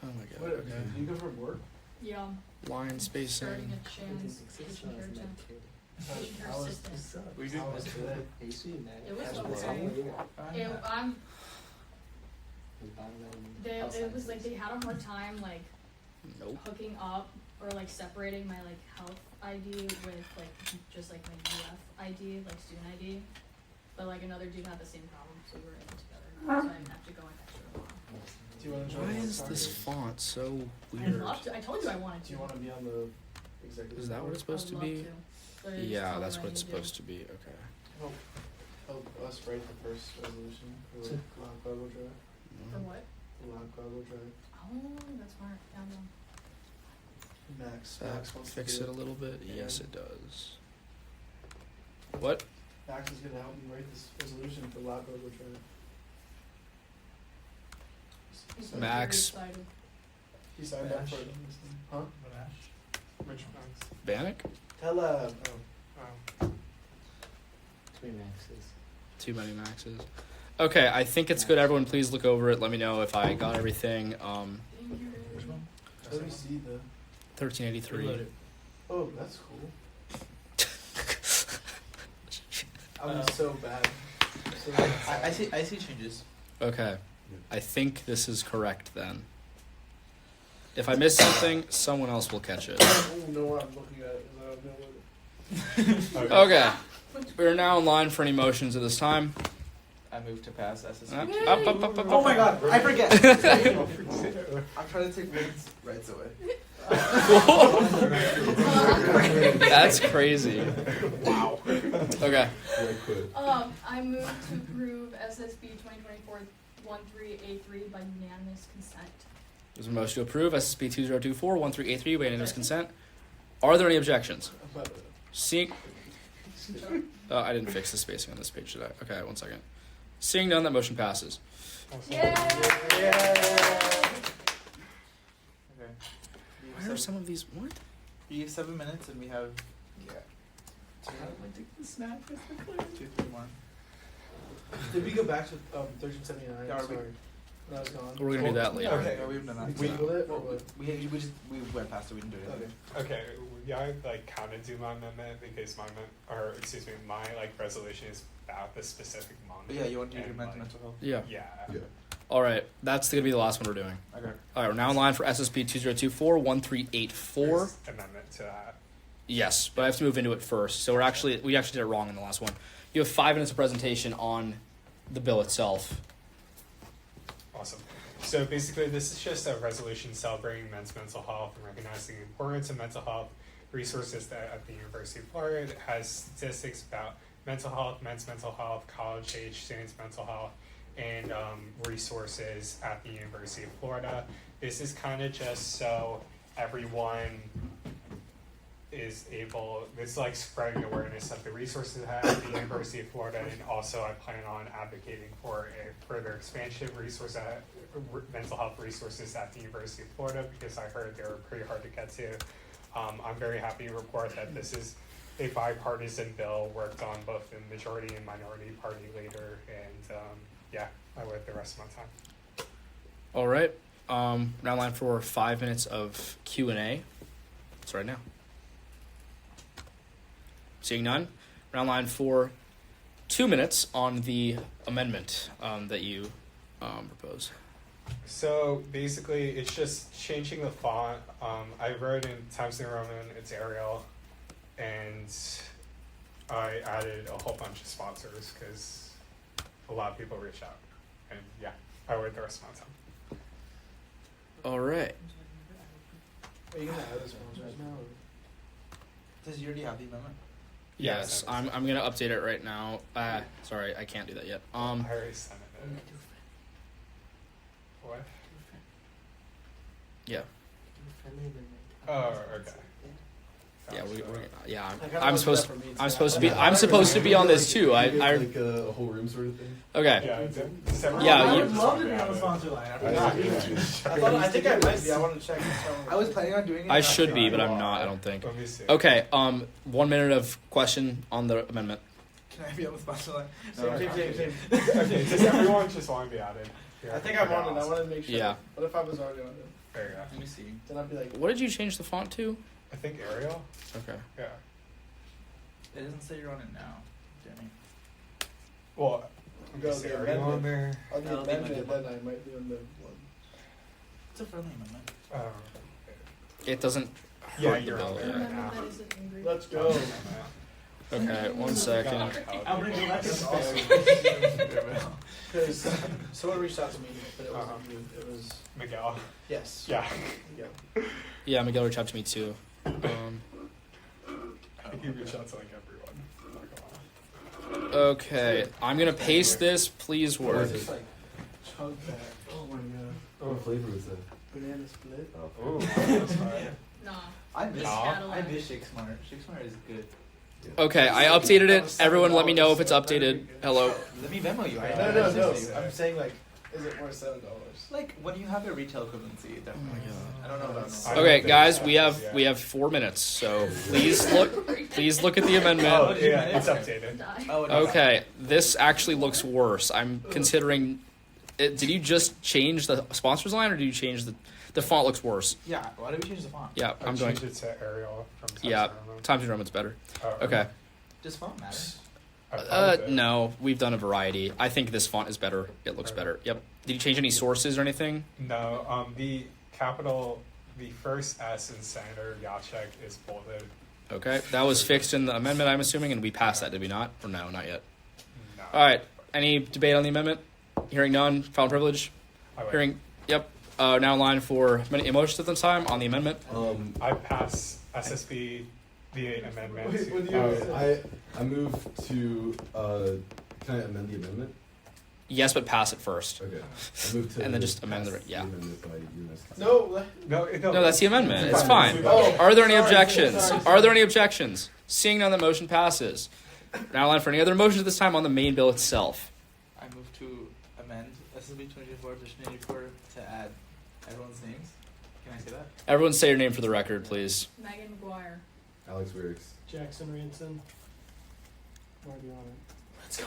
Oh my god. What, Okay. do you go from work? Yeah. Line Starting spacing. at Shan's patient care temp. Patient care How was- assistant. Were you doing How was this? today? It was That's okay. Yeah. It was like they had a hard time like Nope. hooking up or like separating my like health ID with like just like my UF ID, like student ID. But like another dude had the same problem, so we were in together. So I didn't have to go an extra long. Do you want to join Why the is this Congress? font so I'd weird? love to. I told you I wanted to. Do you want to be on the executive? Is that what it's board? supposed to I would be? love but it's Yeah, told that's me what I it's need to. supposed to be. Okay. Help us write the first resolution for the Lab Cargo Drive. For what? The Lab Cargo Drive. Oh, that's smart. Yeah, no. Max. Does that Max wants fix to it do a little bit? Yeah. Yes, it does. What? Max is going to help me write this resolution for Lab Cargo Drive. He's Max. very excited. He signed up Ash. for it. Huh? Which ones? Bannock? Tell Oh. Too many maxes. Too many maxes. Okay, I think it's good. Everyone, please look over it. Let me know if I got everything. Which one? Let me see the. 1383. Oh, that's cool. I'm so bad. So I see changes. Okay, I think this is correct then. If I miss something, someone else will catch it. I don't know what I'm looking at. 'Cause I don't know what. Okay, we're now in line for any motions at this time. I moved to pass SSB. Up, up, up, up, Oh my up. god, I forget. I'm trying to take women's rights away. That's crazy. Wow. Okay. Yeah, quit. I move to approve SSB 2024-13A3 by unanimous consent. There's a motion to approve SSB 2024-1383 by unanimous consent. Are there any objections? Seeing, I didn't fix the spacing on this page, did I? Okay, 1 second. Seeing none, that motion passes. Okay. Why are some of these what? We have 7 minutes and we have. Yeah. Two, snap. 2, 3 more. Did we go back to 1379? Yeah, are we- Sorry. That was gone. We're gonna do that later. Okay, no, we've done that. We tabled it or what? We went past it. We didn't do it. Okay. Okay, yeah, I like kind of do my amendment because my like resolution is about the specific month. But yeah, you want to do your and, mental like, health? Yeah. Yeah. Yeah. All right, that's gonna be the last one we're doing. Okay. All right, we're now in line for SSB 2024-1384. There's amendment to that. Yes, but I have to move into it first. So we actually did it wrong in the last one. You have 5 minutes of presentation on the bill itself. Awesome. So basically, this is just a resolution celebrating men's mental health and recognizing the importance of mental health resources at the University of Florida. It has statistics about mental health, men's mental health, college-age students' mental health, and resources at the University of Florida. This is kind of just so everyone is able, it's like spreading awareness of the resources at the University of Florida, and also I plan on advocating for a further expansion of mental health resources at the University of Florida, because I heard they were pretty hard to get to. I'm very happy to report that this is a bipartisan bill worked on both the majority and minority party leader, and yeah, I wait the rest of my time. All right. Now line for 5 minutes of Q&A. It's right now. Seeing none, round line for 2 minutes on the amendment that you propose. So basically, it's just changing the font. I wrote in Times New Roman, it's Arial, and I added a whole bunch of sponsors because a lot of people reach out. And yeah, I wait the rest of my time. All right. Are you gonna add this one right now? Does he already have the amendment? Yes, I'm gonna update it right now. Sorry, I can't do that yet. I already sent it. What? Yeah. Oh, okay. Yeah, yeah. I kinda I'm wanted supposed. that for me, I'm too. supposed to be. I'm supposed to be on this too. I. Like a whole room sort of thing. Okay. Yeah, Yeah, I you- would love to be on the sponsor line. I forgot. I think I might be. I want to check. I was planning on doing it. I should be, but I'm not. I don't think. Let me see. Okay. 1 minute of question on the amendment. Can I be on the sponsor line? Same. Okay, does everyone just want to be added? Here, I think I'm on it. I want to make sure. Yeah. What if I was already on it? There you go. Let me see. Then I'd be like, What did you change the font to? I think Arial? Okay. Yeah. It doesn't say you're on it now. Danny. Well, Go is the Arial on amendment. there? on the That'll be amendment, my then I might be on the one. It's a friendly amendment. It doesn't Yeah, hurt the you're on bill. there. Yeah. Remember that isn't angry. Let's go. Okay. 1 second. I'm gonna go back to That's the awesome. sponsor. Because someone reached out to me, but it wasn't Uh-huh. you. It was Miguel. yes. Yeah. Yeah. Yeah, Miguel reached out to me too. I think you reached out to like everyone. I'm not gonna lie. Okay. I'm gonna paste this. Please work. Just like chug that. Oh my god. What flavor was that? Banana split. Oh. Ooh, that's fine. Nah. I miss. No. I miss Shake Smart. Shake Smart is good. Okay, I updated it. Everyone, let me know if it's updated. Hello. Let me Venmo you. No. I'm saying like, is it worth $7? Like when you have a retail equivalency, definitely. I don't know about. I Okay, don't guys, think we so, have yeah. we have 4 minutes. So please look at the Oh, amendment. yeah, it's updated. Die. Oh, no. Okay, this actually looks worse. I'm considering. Did you just change the sponsors line, or did you change the font? Looks worse. Yeah. Why did we change the font? Yeah, I I'm going. changed it to Arial from Times Yeah, New Roman. Times New Roman's better. Oh, Okay. Does font matter? I found it. No, we've done a variety. I think this font is better. It looks better. Yep. Did you change any sources or anything? No, the capital, the first S in Senator Yachek is bolded. Okay, that was fixed in the amendment, I'm assuming, and we passed that, did we not? Or no, not yet. No. All right. Any debate on the amendment? Hearing none. Final privilege. I wait. Hearing. Yep. Now in line for many emotions at the time on the amendment. I pass SSB the amendment. Wait, to- what do you- I move to, can I amend the amendment? Yes, but pass it first. Okay. I move to. And then just amend the- pass yeah. amendment by UMass consent. No. No, that's the amendment. It's fine. Oh, Are there any sorry, objections? sorry. Are there any objections? Seeing none, the motion passes. Now in line for any other motions at this time on the main bill itself. I move to amend SSB 2024-84 to add everyone's names. Can I say that? Everyone say your name for the record, please. Megan McGuire. Alex Wierix. Jackson Ranson. Already on it. Let's go.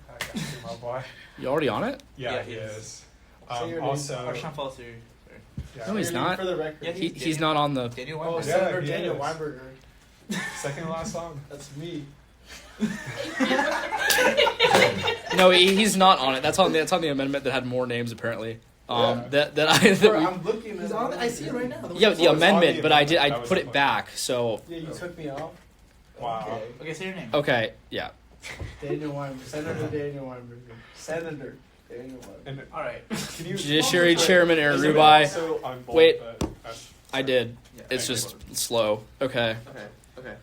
I got you, my boy. You already on it? Yeah, Yeah, he he is. is. Say your name. Also, Arshan Foster. yeah. No, he's Your name not. For the record. Yeah, He's not on the. Daniel Oh, Weinberg. Yeah, Senator he Daniel is. Weinberger. Second to last song. That's me. No, he's not on it. That's on the amendment that had more names apparently. Yeah. That we, I'm looking at He's on. I see it right now. yeah, the Oh, it's on amendment, the but I amendment. That put was it the back. So Yeah, you took me off. Wow. Okay, say your name. okay, yeah. Daniel Weinberger. Senator Daniel Weinberger. Senator Daniel Weinberger. And All right. can you? Judiciary Chairman Aaron Is it Rubai. also on bold, Wait. but, I did. Yeah, It's okay, just slow. Okay. Okay.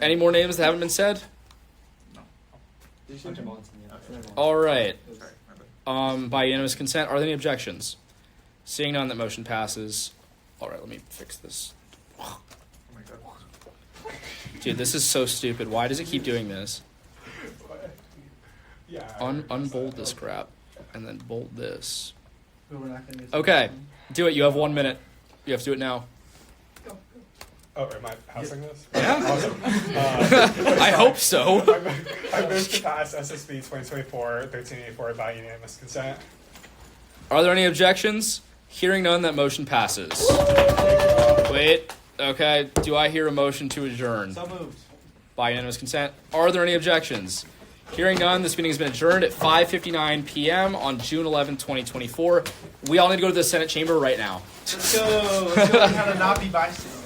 Any more names that haven't been said? Did you say Hunter your name? Molson, yeah. Okay. All right. Sorry, my bad. By unanimous consent, are there any objections? Seeing none, that motion passes. All right, let me fix this. Oh my god. Dude, this is so stupid. Why does it keep doing this? Yeah. I heard Unbold that. this crap, and then bold this. But we're not gonna get Okay. Do it. You have 1 minute. You have to do it now. Go. Oh, am I passing this? Yeah. Awesome. I hope so. I move to pass SSB 2024-1384 by unanimous consent. Are there any objections? Hearing none, that motion passes. Wait. Okay. Do I hear a motion to adjourn? So moved. By unanimous consent. Are there any objections? Hearing none, this meeting has been adjourned at 5:59 p.m. on June 11, 2024. We all need to go to the Senate chamber right now. Let's go. Let's go learn how to not be bystanders.